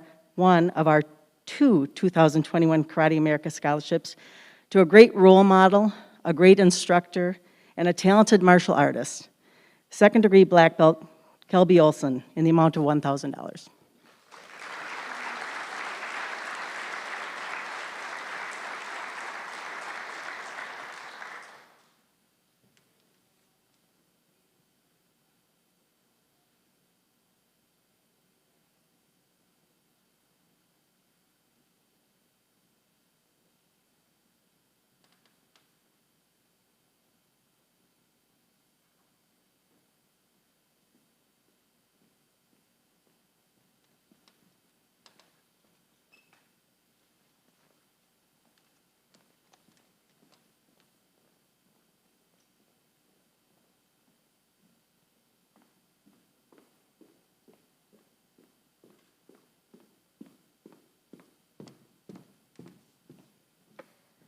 2 2021 Karate America scholarships to a great role model, a great instructor, and a talented martial artist. 2nd degree black belt, Kelby Olson, in the amount of $1,000.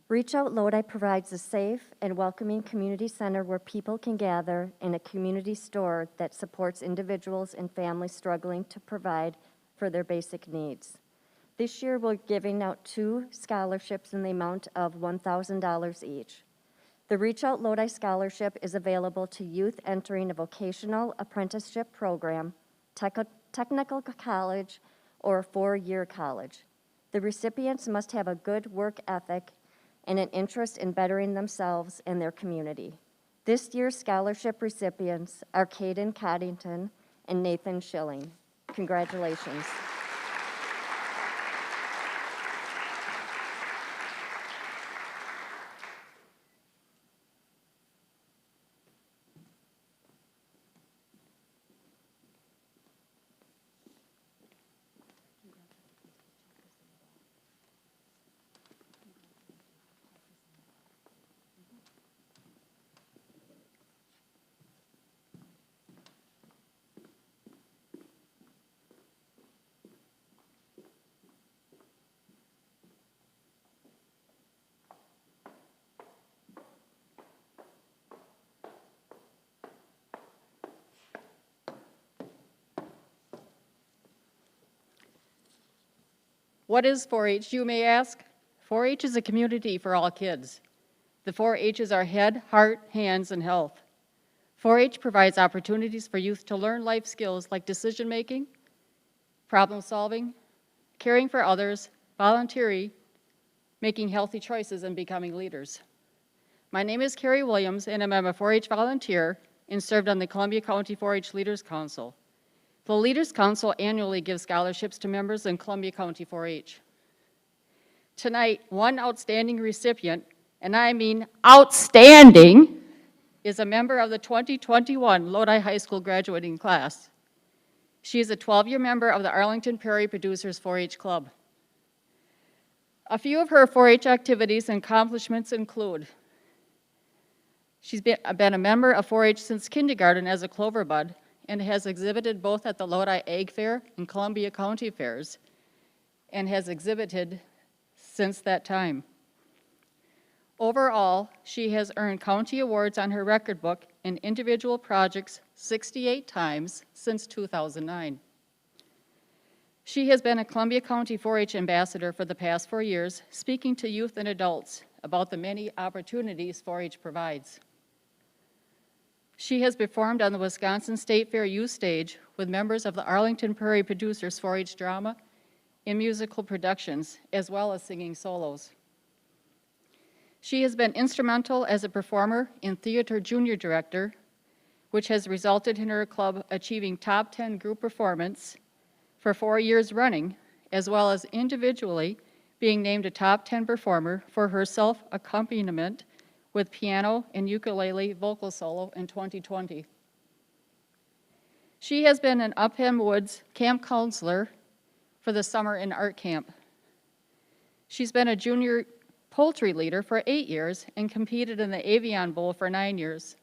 Reach Out Lodi provides a safe and welcoming community center where people can gather, and a community store that supports individuals and families struggling to provide for their basic needs. This year, we're giving out 2 scholarships in the amount of $1,000 each. The Reach Out Lodi Scholarship is available to youth entering a vocational apprenticeship program, technical college, or a 4-year college. The recipients must have a good work ethic and an interest in bettering themselves and their community. This year's scholarship recipients are Caden Coddington and Nathan Schilling. Congratulations. What is 4-H, you may ask? 4-H is a community for all kids. The 4-H's are head, heart, hands, and health. 4-H provides opportunities for youth to learn life skills like decision-making, problem-solving, caring for others, volunteering, making healthy choices, and becoming leaders. My name is Carrie Williams, and I'm a 4-H volunteer and served on the Columbia County 4-H Leaders Council. The Leaders Council annually gives scholarships to members in Columbia County 4-H. Tonight, one outstanding recipient, and I mean outstanding, is a member of the 2021 Lodi High School graduating class. She is a 12-year member of the Arlington Prairie Producers 4-H Club. A few of her 4-H activities and accomplishments include: she's been a member of 4-H since kindergarten as a Clover Bud and has exhibited both at the Lodi Ag Fair and Columbia County Fairs and has exhibited since that time. Overall, she has earned county awards on her record book in individual projects 68 times since 2009. She has been a Columbia County 4-H ambassador for the past 4 years, speaking to youth and adults about the many opportunities 4-H provides. She has performed on the Wisconsin State Fair youth stage with members of the Arlington Prairie Producers 4-H drama and musical productions, as well as singing solos. She has been instrumental as a performer and theater junior director, which has resulted in her club achieving top 10 group performance for 4 years running, as well as individually being named a top 10 performer for her self-accompaniment with piano and ukulele vocal solo in 2020. She has been an Upham Woods camp counselor for the summer and art camp. She's been a junior poultry leader for 8 years and competed in the Avian Bowl for 9 years.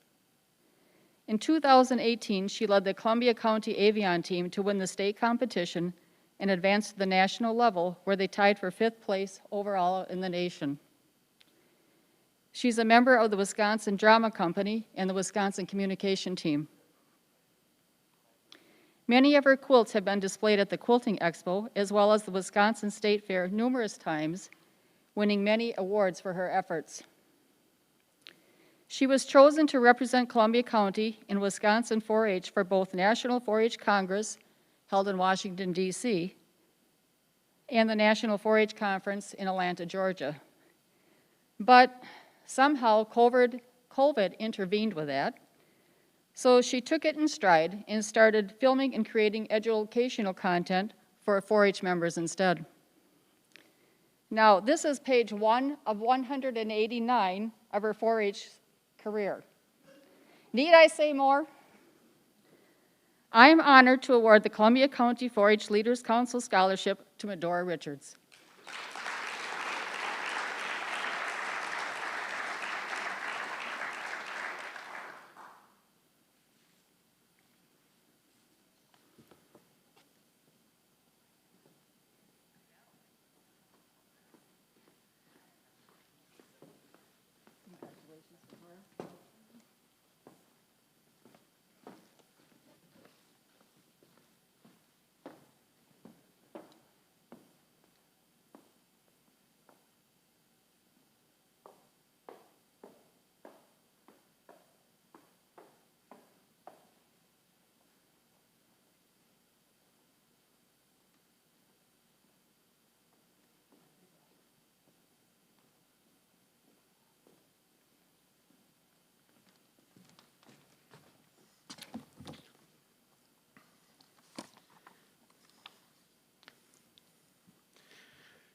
In 2018, she led the Columbia County Avian team to win the state competition and advance to the national level, where they tied for 5th place overall in the nation. She's a member of the Wisconsin Drama Company and the Wisconsin Communication Team. Many of her quilts have been displayed at the Quilting Expo, as well as the Wisconsin State Fair numerous times, winning many awards for her efforts. She was chosen to represent Columbia County in Wisconsin 4-H for both National 4-H Congress, held in Washington, D.C., and the National 4-H Conference in Atlanta, Georgia. But somehow COVID intervened with that, so she took it in stride and started filming and creating educational content for 4-H members instead. Now, this is page 1 of 189 of her 4-H career. Need I say more? I am honored to award the Columbia County 4-H Leaders Council Scholarship to Medora Richards.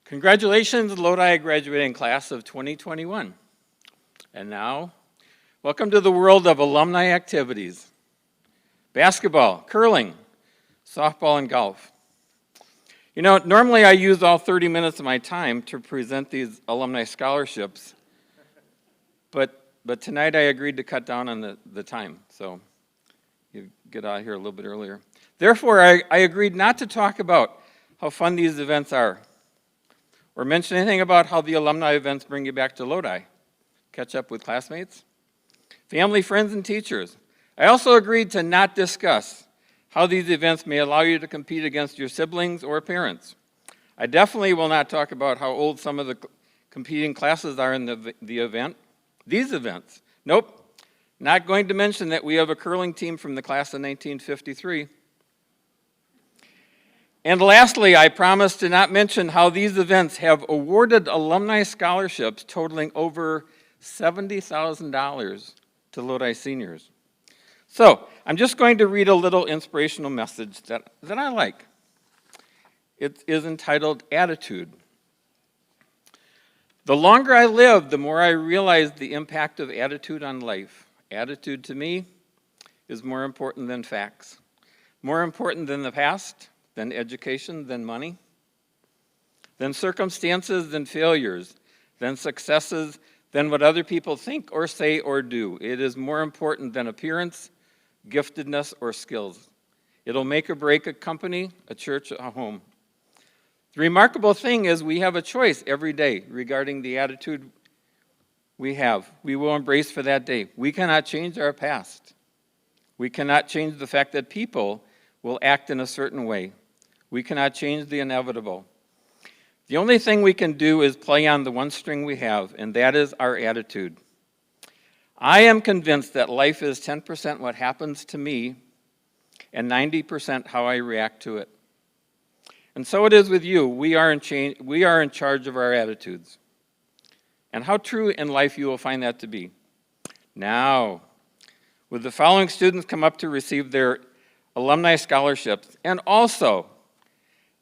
Congratulations, Lodi graduating class of 2021. And now, welcome to the world of alumni activities. Basketball, curling, softball, and golf. You know, normally I use all 30 minutes of my time to present these alumni scholarships, but tonight I agreed to cut down on the time, so you get out of here a little bit earlier. Therefore, I agreed not to talk about how fun these events are, or mention anything about how the alumni events bring you back to Lodi, catch up with classmates, family, friends, and teachers. I also agreed to not discuss how these events may allow you to compete against your siblings or parents. I definitely will not talk about how old some of the competing classes are in these events. Nope, not going to mention that we have a curling team from the class of 1953. And lastly, I promise to not mention how these events have awarded alumni scholarships totaling over $70,000 to Lodi seniors. So, I'm just going to read a little inspirational message that I like. It is entitled Attitude. The longer I live, the more I realize the impact of attitude on life. Attitude to me is more important than facts, more important than the past, than education, than money, than circumstances, than failures, than successes, than what other people think or say or do. It is more important than appearance, giftedness, or skills. It'll make or break a company, a church, a home. The remarkable thing is we have a choice every day regarding the attitude we have. We will embrace for that day. We cannot change our past. We cannot change the fact that people will act in a certain way. We cannot change the inevitable. The only thing we can do is play on the one string we have, and that is our attitude. I am convinced that life is 10% what happens to me and 90% how I react to it. And so it is with you. We are in charge of our attitudes. And how true in life you will find that to be. Now, would the following students come up to receive their alumni scholarships and also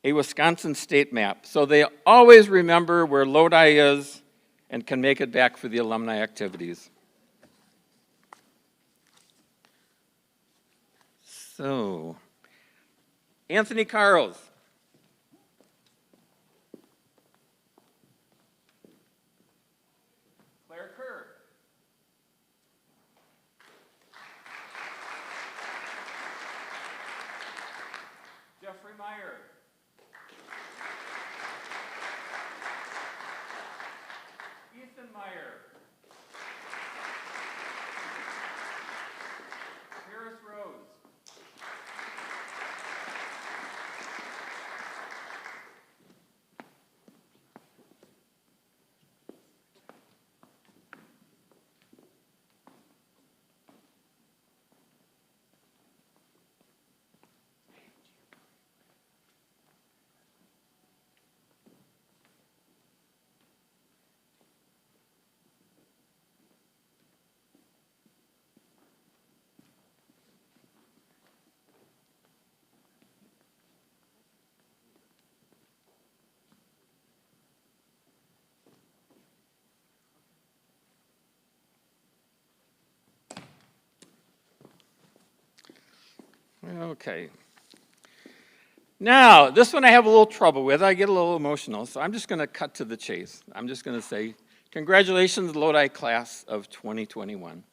a Wisconsin state map, so they always remember where Lodi is and can make it back for the alumni activities. So, Anthony Carls. Claire Kerr. Jeffrey Meyer. Ethan Meyer. Paris Rose. Okay. Now, this one I have a little trouble with. I get a little emotional, so I'm just going to cut to the chase. I'm just going to say, congratulations, Lodi class of 2021.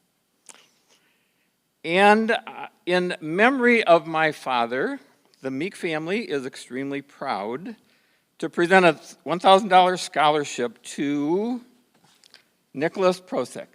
And in memory of my father, the Meek family is extremely proud to present a $1,000 scholarship to Nicholas Prosek.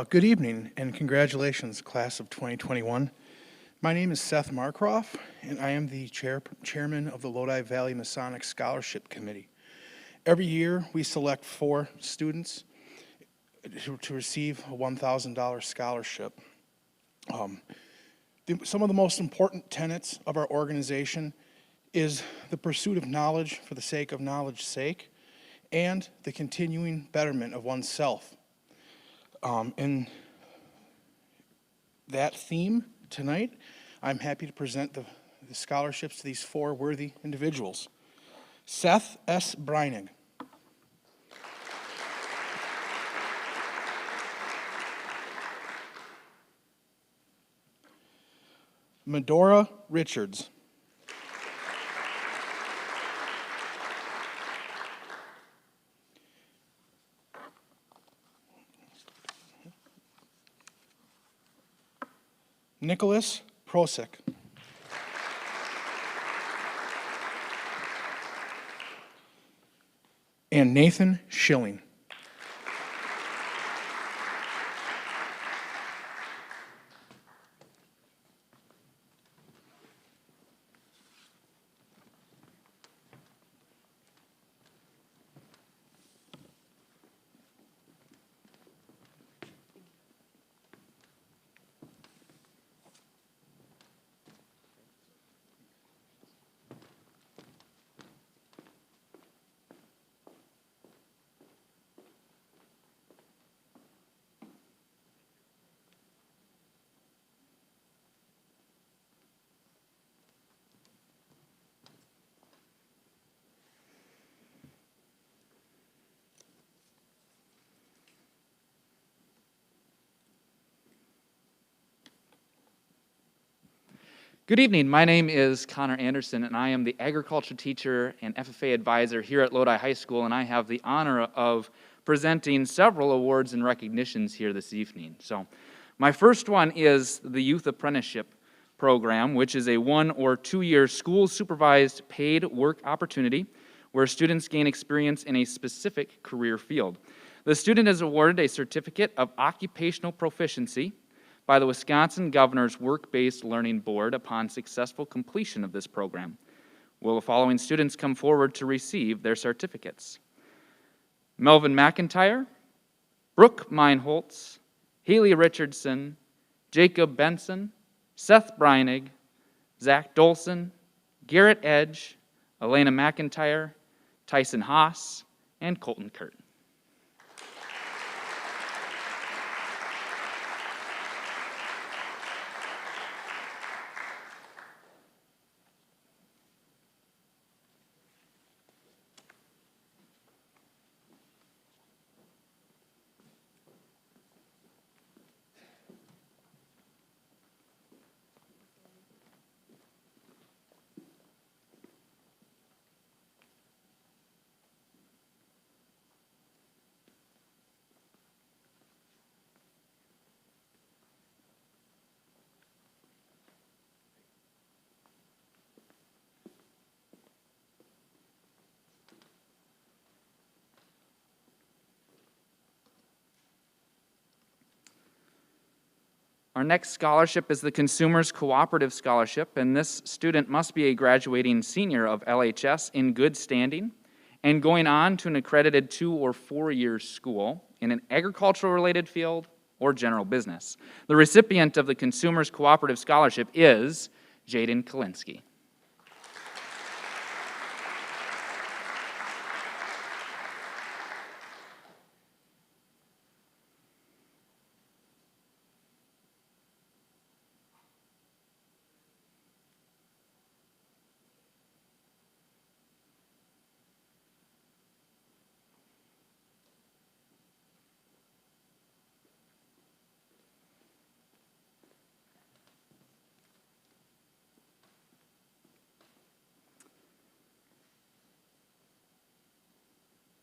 Good evening and congratulations, class of 2021. My name is Seth Markroff, and I am the chairman of the Lodi Valley Masonic Scholarship Committee. Every year, we select 4 students to receive a $1,000 scholarship. Some of the most important tenets of our organization is the pursuit of knowledge for the sake of knowledge's sake and the continuing betterment of oneself. And that theme tonight, I'm happy to present the scholarships to these four worthy individuals. Seth S. Breinig. Medora Richards. Nicholas Prosek. And Nathan Schilling. Good evening. My name is Connor Anderson, and I am the agriculture teacher and FFA advisor here at Lodi High School, and I have the honor of presenting several awards and recognitions here this evening. So, my first one is the Youth Apprenticeship Program, which is a 1 or 2 year school-supervised paid work opportunity where students gain experience in a specific career field. The student is awarded a certificate of occupational proficiency by the Wisconsin Governor's Work-Based Learning Board upon successful completion of this program. Will the following students come forward to receive their certificates? Melvin McIntyre, Brooke Meinholtz, Haley Richardson, Jacob Benson, Seth Breinig, Zach Dolson, Garrett Edge, Elena McIntyre, Tyson Haas, and Colton Curtin. Our next scholarship is the Consumers Cooperative Scholarship, and this student must be a graduating senior of LHS in good standing and going on to an accredited 2 or 4 year school in an agricultural-related field or general business. The recipient of the Consumers Cooperative Scholarship is Jaden Kalinsky.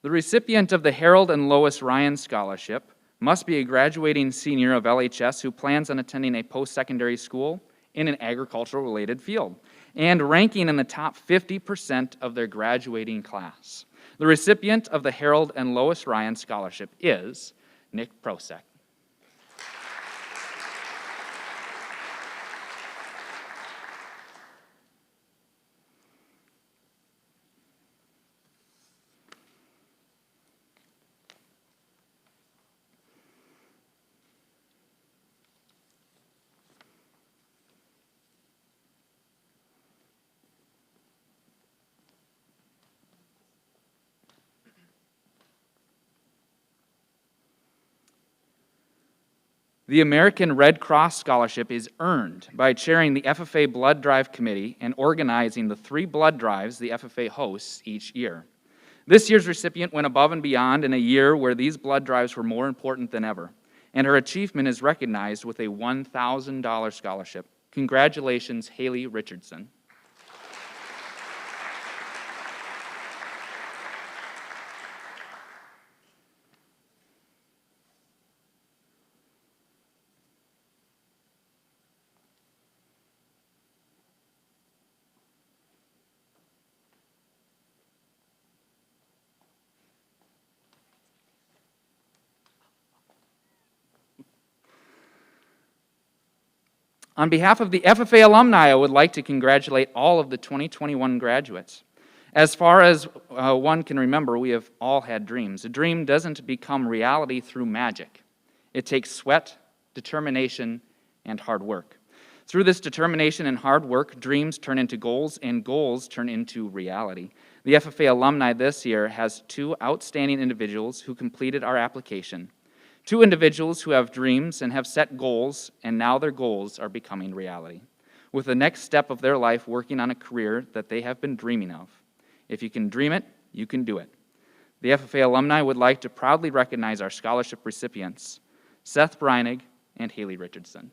The recipient of the Harold and Lois Ryan Scholarship must be a graduating senior of LHS who plans on attending a post-secondary school in an agricultural-related field and ranking in the top 50% of their graduating class. The recipient of the Harold and Lois Ryan Scholarship is Nick Prosek. The American Red Cross Scholarship is earned by chairing the FFA Blood Drive Committee and organizing the 3 blood drives the FFA hosts each year. This year's recipient went above and beyond in a year where these blood drives were more important than ever, and her achievement is recognized with a $1,000 scholarship. Congratulations, Haley Richardson. On behalf of the FFA alumni, I would like to congratulate all of the 2021 graduates. As far as one can remember, we have all had dreams. A dream doesn't become reality through magic. It takes sweat, determination, and hard work. Through this determination and hard work, dreams turn into goals, and goals turn into reality. The FFA alumni this year has 2 outstanding individuals who completed our application. 2 individuals who have dreams and have set goals, and now their goals are becoming reality, with the next step of their life working on a career that they have been dreaming of. If you can dream it, you can do it. The FFA alumni would like to proudly recognize our scholarship recipients, Seth Breinig and Haley Richardson.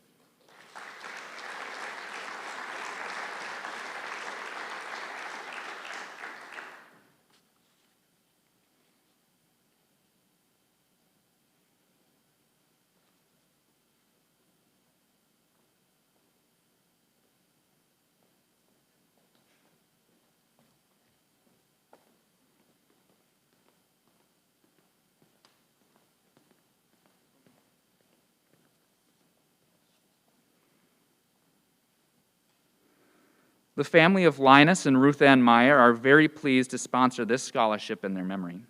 The family of Linus and Ruth Ann Meyer are very pleased to sponsor this scholarship in their memory.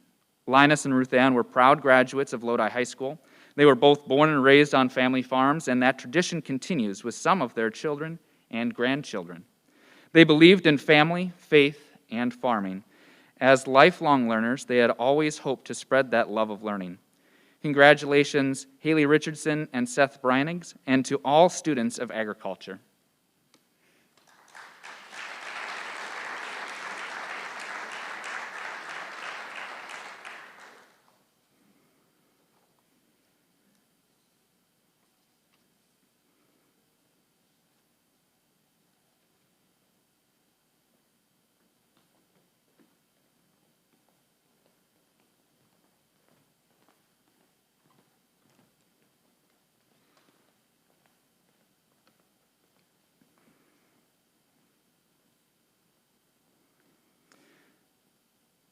Linus and Ruth Ann were proud graduates of Lodi High School. They were both born and raised on family farms, and that tradition continues with some of their children and grandchildren. They believed in family, faith, and farming. As lifelong learners, they had always hoped to spread that love of learning. Congratulations, Haley Richardson and Seth Breinig, and to all students of agriculture.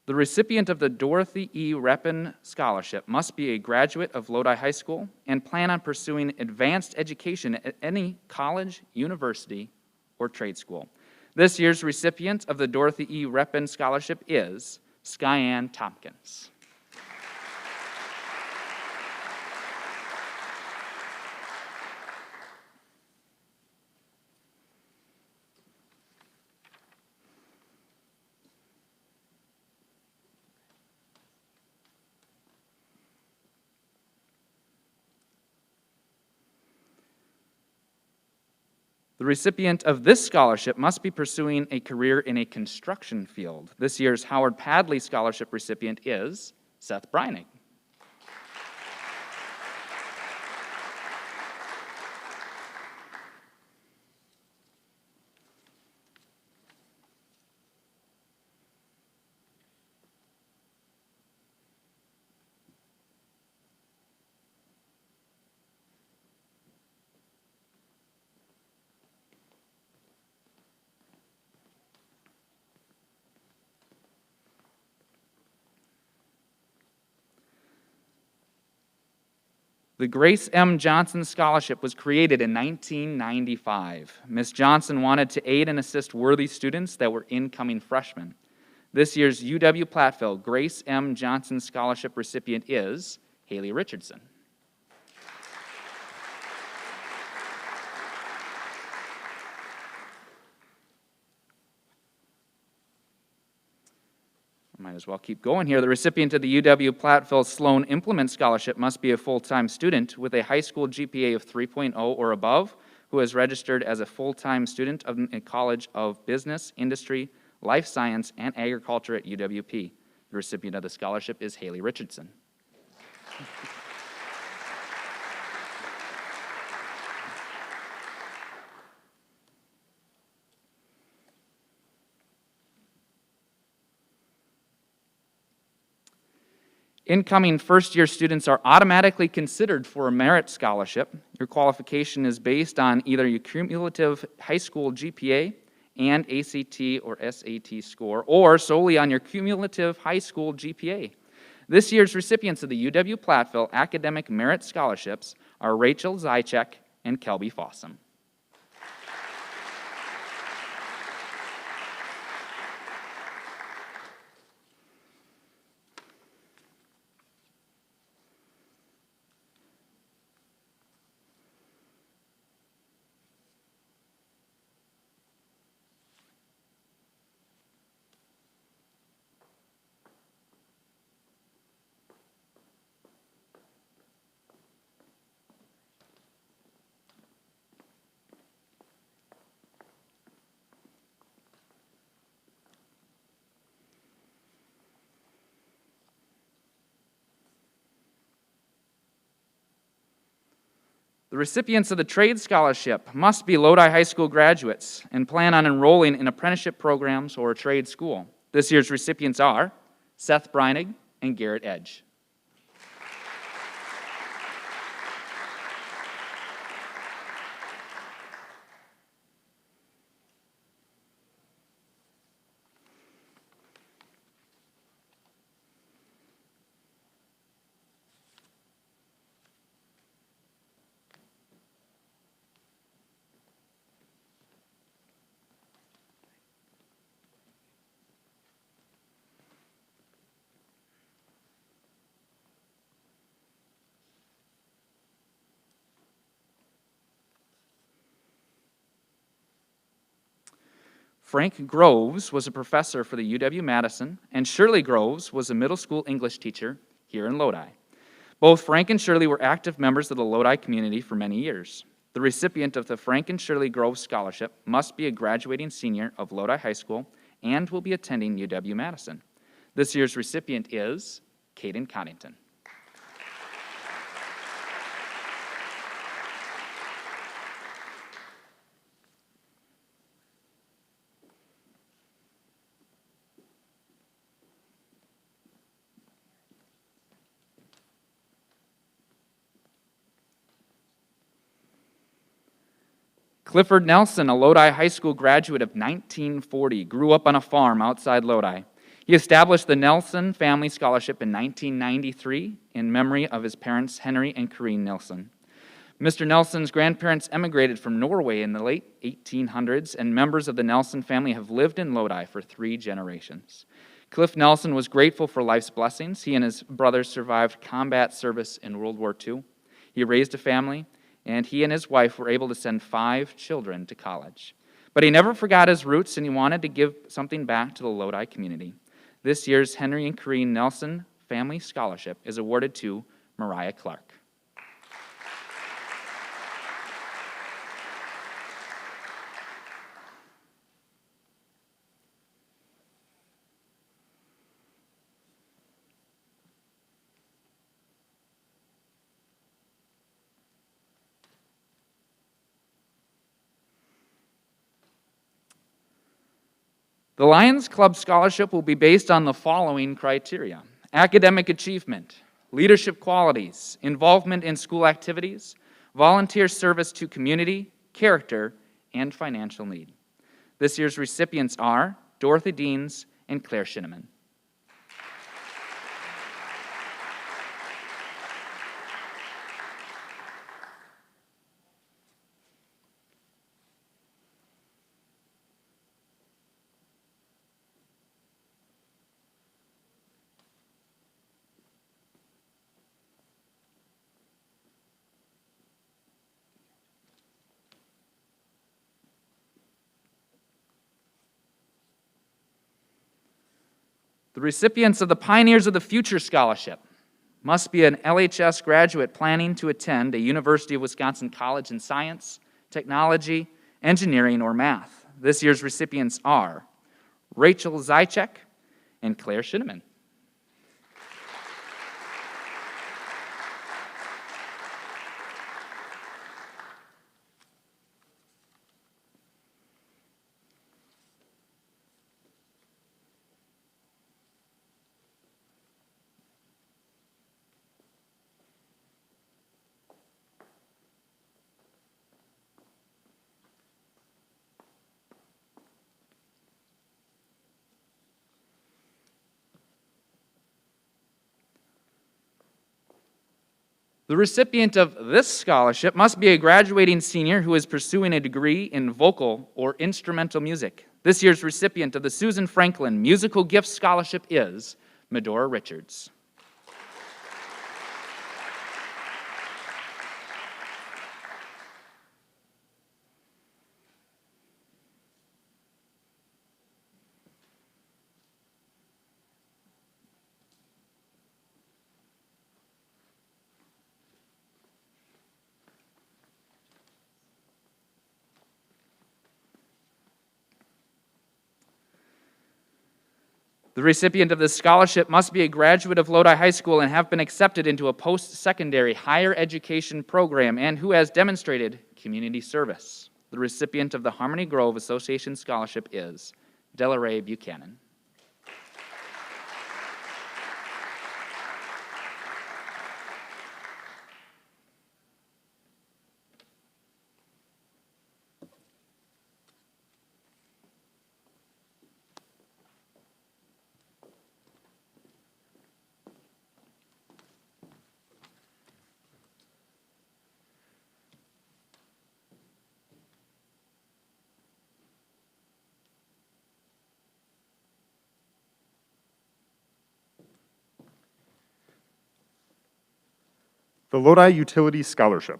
The recipient of the Dorothy E. Reppin Scholarship must be a graduate of Lodi High School and plan on pursuing advanced education at any college, university, or trade school. This year's recipient of the Dorothy E. Reppin Scholarship is Skyanne Tompkins. The recipient of this scholarship must be pursuing a career in a construction field. This year's Howard Padley Scholarship recipient is Seth Breinig. The Grace M. Johnson Scholarship was created in 1995. Ms. Johnson wanted to aid and assist worthy students that were incoming freshmen. This year's UW-Platteville Grace M. Johnson Scholarship recipient is Haley Richardson. My might as well keep going here. The recipient of the UW-Platteville Sloan Implement Scholarship must be a full-time student with a high school GPA of 3.0 or above, who is registered as a full-time student of a College of Business, Industry, Life Science, and Agriculture at UWP. The recipient of the scholarship is Haley Richardson. Incoming first-year students are automatically considered for a merit scholarship. Your qualification is based on either your cumulative high school GPA and ACT or SAT score, or solely on your cumulative high school GPA. This year's recipients of the UW-Platteville Academic Merit Scholarships are Rachel Zychek and Kelby Fossum. The recipients of the Trade Scholarship must be Lodi High School graduates and plan on enrolling in apprenticeship programs or a trade school. This year's recipients are Seth Breinig and Garrett Edge. Frank Groves was a professor for the UW-Madison, and Shirley Groves was a middle school English teacher here in Lodi. Both Frank and Shirley were active members of the Lodi community for many years. The recipient of the Frank and Shirley Groves Scholarship must be a graduating senior of Lodi High School and will be attending UW-Madison. This year's recipient is Caden Coddington. Clifford Nelson, a Lodi High School graduate of 1940, grew up on a farm outside Lodi. He established the Nelson Family Scholarship in 1993 in memory of his parents, Henry and Corrine Nelson. Mr. Nelson's grandparents emigrated from Norway in the late 1800s, and members of the Nelson family have lived in Lodi for 3 generations. Cliff Nelson was grateful for life's blessings. He and his brothers survived combat service in World War II. He raised a family, and he and his wife were able to send 5 children to college. But he never forgot his roots, and he wanted to give something back to the Lodi community. This year's Henry and Corrine Nelson Family Scholarship is awarded to Mariah Clark. The Lions Club Scholarship will be based on the following criteria: academic achievement, leadership qualities, involvement in school activities, volunteer service to community, character, and financial need. This year's recipients are Dorothy Deans and Claire Shinneman. The recipients of the Pioneers of the Future Scholarship must be an LHS graduate planning to attend a University of Wisconsin College in Science, Technology, Engineering, or Math. This year's recipients are Rachel Zychek and Claire Shinneman. The recipient of this scholarship must be a graduating senior who is pursuing a degree in vocal or instrumental music. This year's recipient of the Susan Franklin Musical Gifts Scholarship is Medora Richards. The recipient of this scholarship must be a graduate of Lodi High School and have been accepted into a post-secondary higher education program and who has demonstrated community service. The recipient of the Harmony Grove Association Scholarship is Delaray Buchanan. The Lodi Utility Scholarship.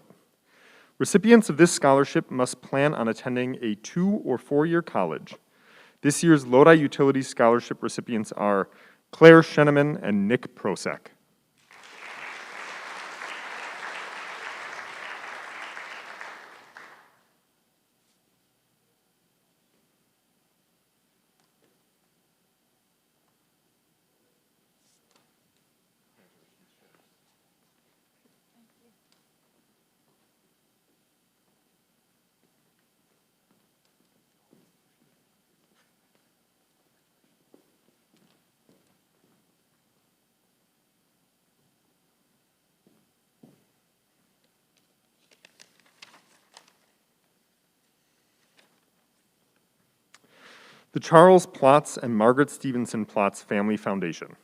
Recipients of this scholarship must plan on attending a 2- or 4-year college. This year's Lodi Utility Scholarship recipients are Claire Shenneman and Nick Prosek. The Charles Plotz and Margaret Stevenson Plotz Family Foundation.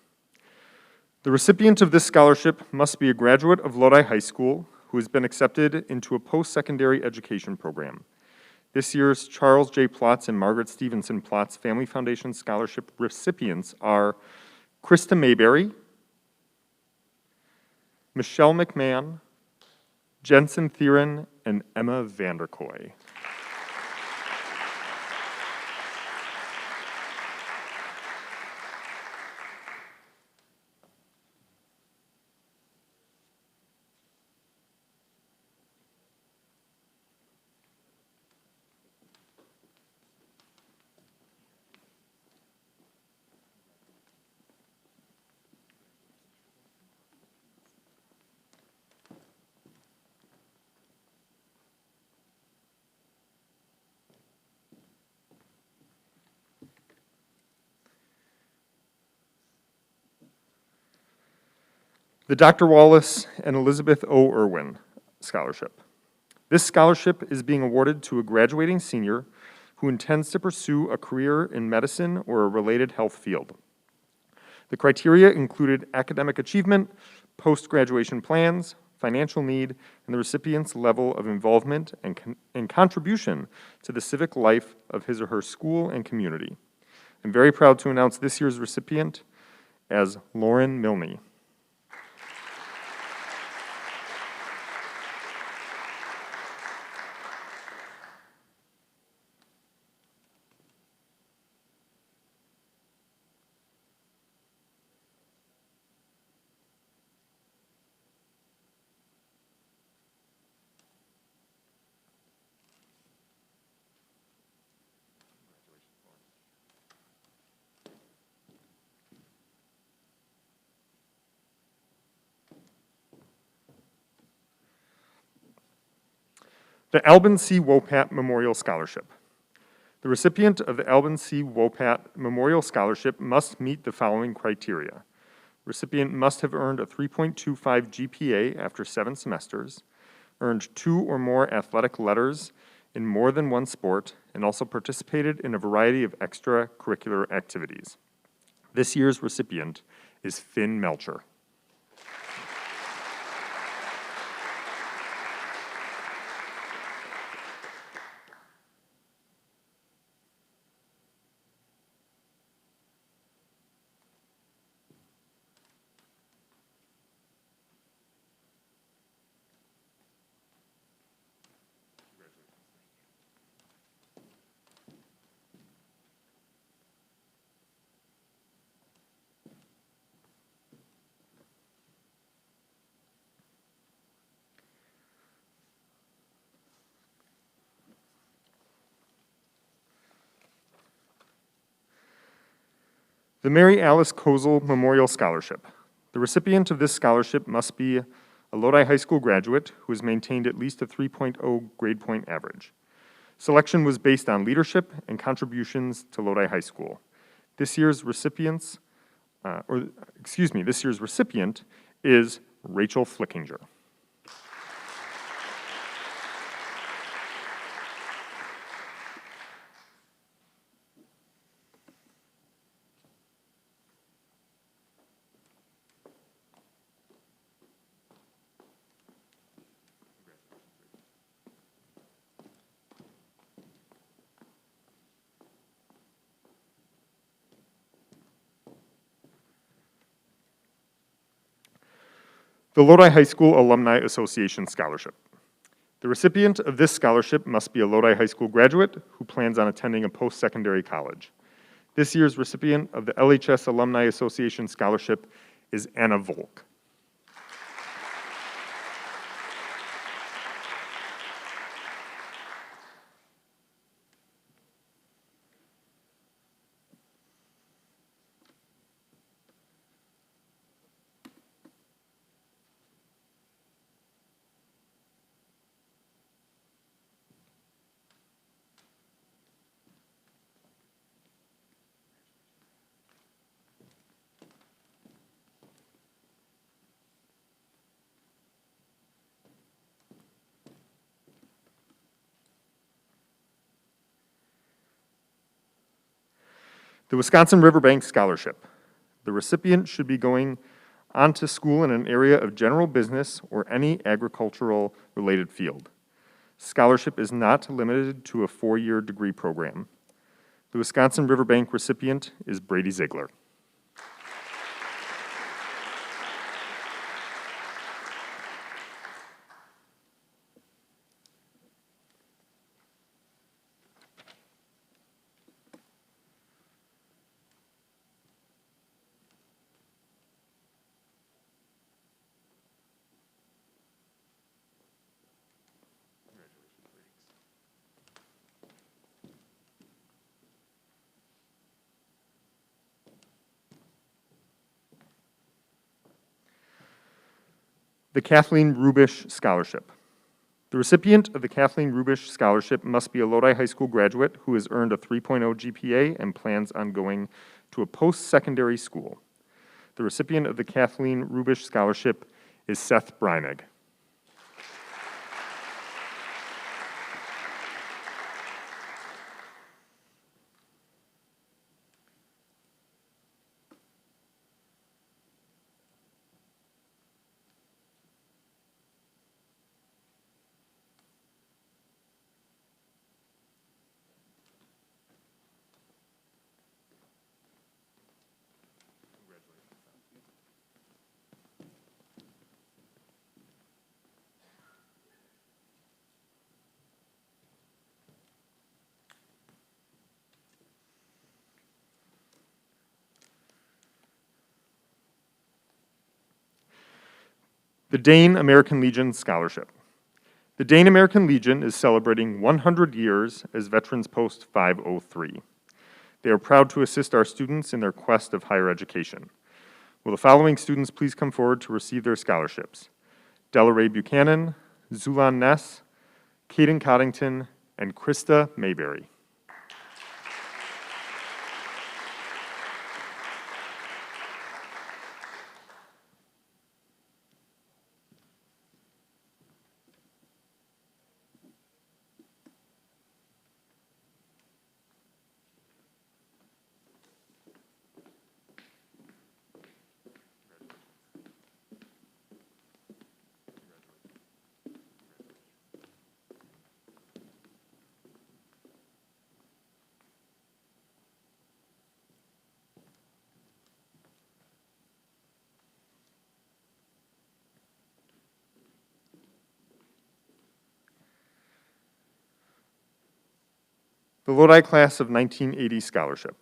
The recipient of this scholarship must be a graduate of Lodi High School who has been accepted into a post-secondary education program. This year's Charles J. Plotz and Margaret Stevenson Plotz Family Foundation Scholarship recipients are Krista Mayberry, Michelle McMahon, Jensen Thieren, and Emma Vanderkoy. The Dr. Wallace and Elizabeth O. Irwin Scholarship. This scholarship is being awarded to a graduating senior who intends to pursue a career in medicine or a related health field. The criteria included academic achievement, post-graduation plans, financial need, and the recipient's level of involvement and contribution to the civic life of his or her school and community. I'm very proud to announce this year's recipient as Lauren Milne. The Albin C. Wopat Memorial Scholarship. The recipient of the Albin C. Wopat Memorial Scholarship must meet the following criteria. Recipient must have earned a 3.25 GPA after 7 semesters, earned 2 or more athletic letters in more than one sport, and also participated in a variety of extracurricular activities. This year's recipient is Finn Melcher. The Mary Alice Kozel Memorial Scholarship. The recipient of this scholarship must be a Lodi High School graduate who has maintained at least a 3.0 grade point average. Selection was based on leadership and contributions to Lodi High School. This year's recipient is Rachel Flickinger. The Lodi High School Alumni Association Scholarship. The recipient of this scholarship must be a Lodi High School graduate who plans on attending a post-secondary college. This year's recipient of the LHS Alumni Association Scholarship is Anna Volk. The Wisconsin Riverbank Scholarship. The recipient should be going on to school in an area of general business or any agricultural-related field. Scholarship is not limited to a 4-year degree program. The Wisconsin Riverbank recipient is Brady Ziegler. The Kathleen Rubish Scholarship. The recipient of the Kathleen Rubish Scholarship must be a Lodi High School graduate who has earned a 3.0 GPA and plans on going to a post-secondary school. The recipient of the Kathleen Rubish Scholarship is Seth Breinig. The Dane American Legion Scholarship. The Dane American Legion is celebrating 100 years as Veterans Post 503. They are proud to assist our students in their quest of higher education. Will the following students please come forward to receive their scholarships? Delaray Buchanan, Zulan Ness, Caden Coddington, and Krista Mayberry. The Lodi Class of 1980 Scholarship.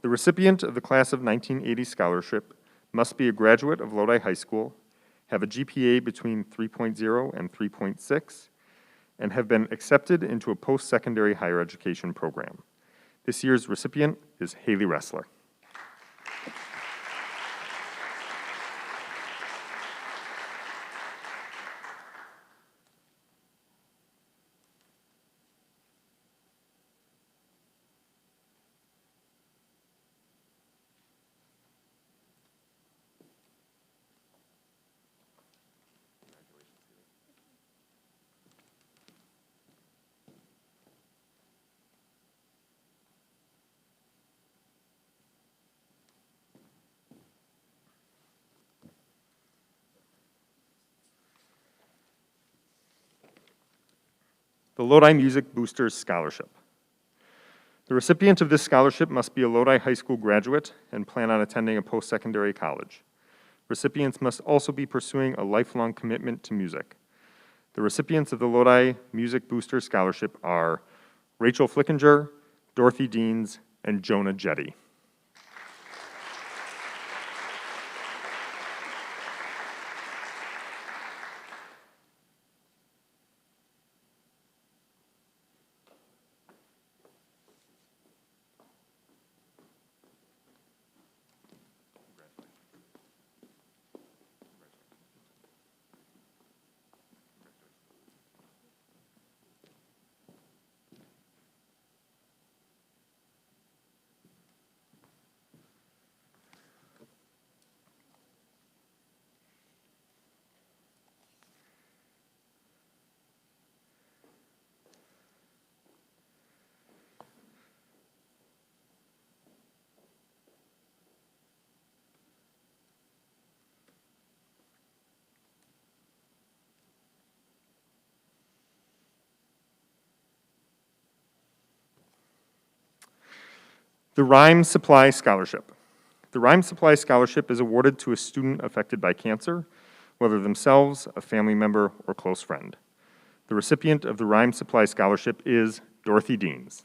The recipient of the Class of 1980 Scholarship must be a graduate of Lodi High School, have a GPA between 3.0 and 3.6, and have been accepted into a post-secondary higher education program. This year's recipient is Haley Ressler. The Lodi Music Boosters Scholarship. The recipient of this scholarship must be a Lodi High School graduate and plan on attending a post-secondary college. Recipients must also be pursuing a lifelong commitment to music. The recipients of the Lodi Music Booster Scholarship are Rachel Flickinger, Dorothy Deans, and Jonah Jetty. The Rhyme Supply Scholarship. The Rhyme Supply Scholarship is awarded to a student affected by cancer, whether themselves, a family member, or close friend. The recipient of the Rhyme Supply Scholarship is Dorothy Deans.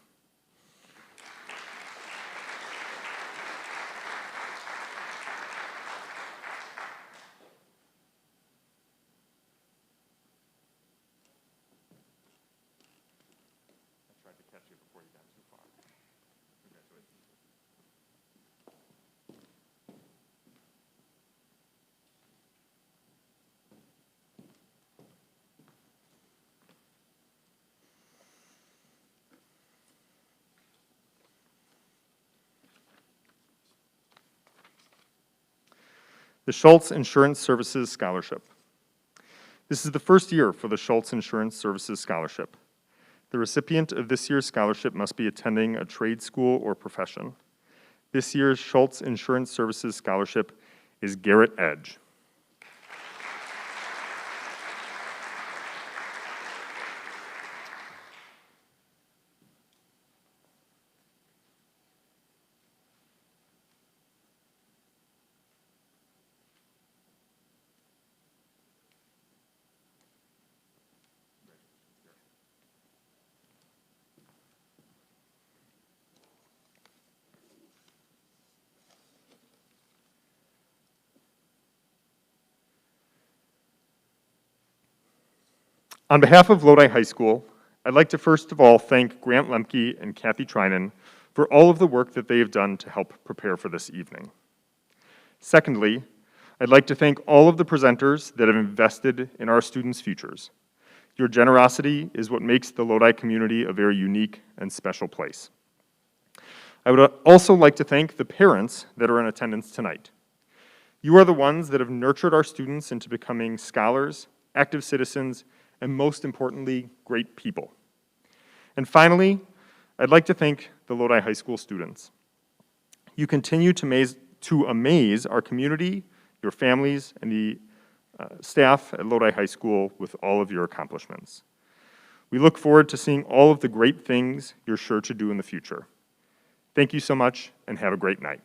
The Schultz Insurance Services Scholarship. This is the first year for the Schultz Insurance Services Scholarship. The recipient of this year's scholarship must be attending a trade school or profession. This year's Schultz Insurance Services Scholarship is Garrett Edge. On behalf of Lodi High School, I'd like to first of all thank Grant Lemke and Kathy Trinan for all of the work that they have done to help prepare for this evening. Secondly, I'd like to thank all of the presenters that have invested in our students' futures. Your generosity is what makes the Lodi community a very unique and special place. I would also like to thank the parents that are in attendance tonight. You are the ones that have nurtured our students into becoming scholars, active citizens, and most importantly, great people. And finally, I'd like to thank the Lodi High School students. You continue to amaze our community, your families, and the staff at Lodi High School with all of your accomplishments. We look forward to seeing all of the great things you're sure to do in the future. Thank you so much, and have a great night.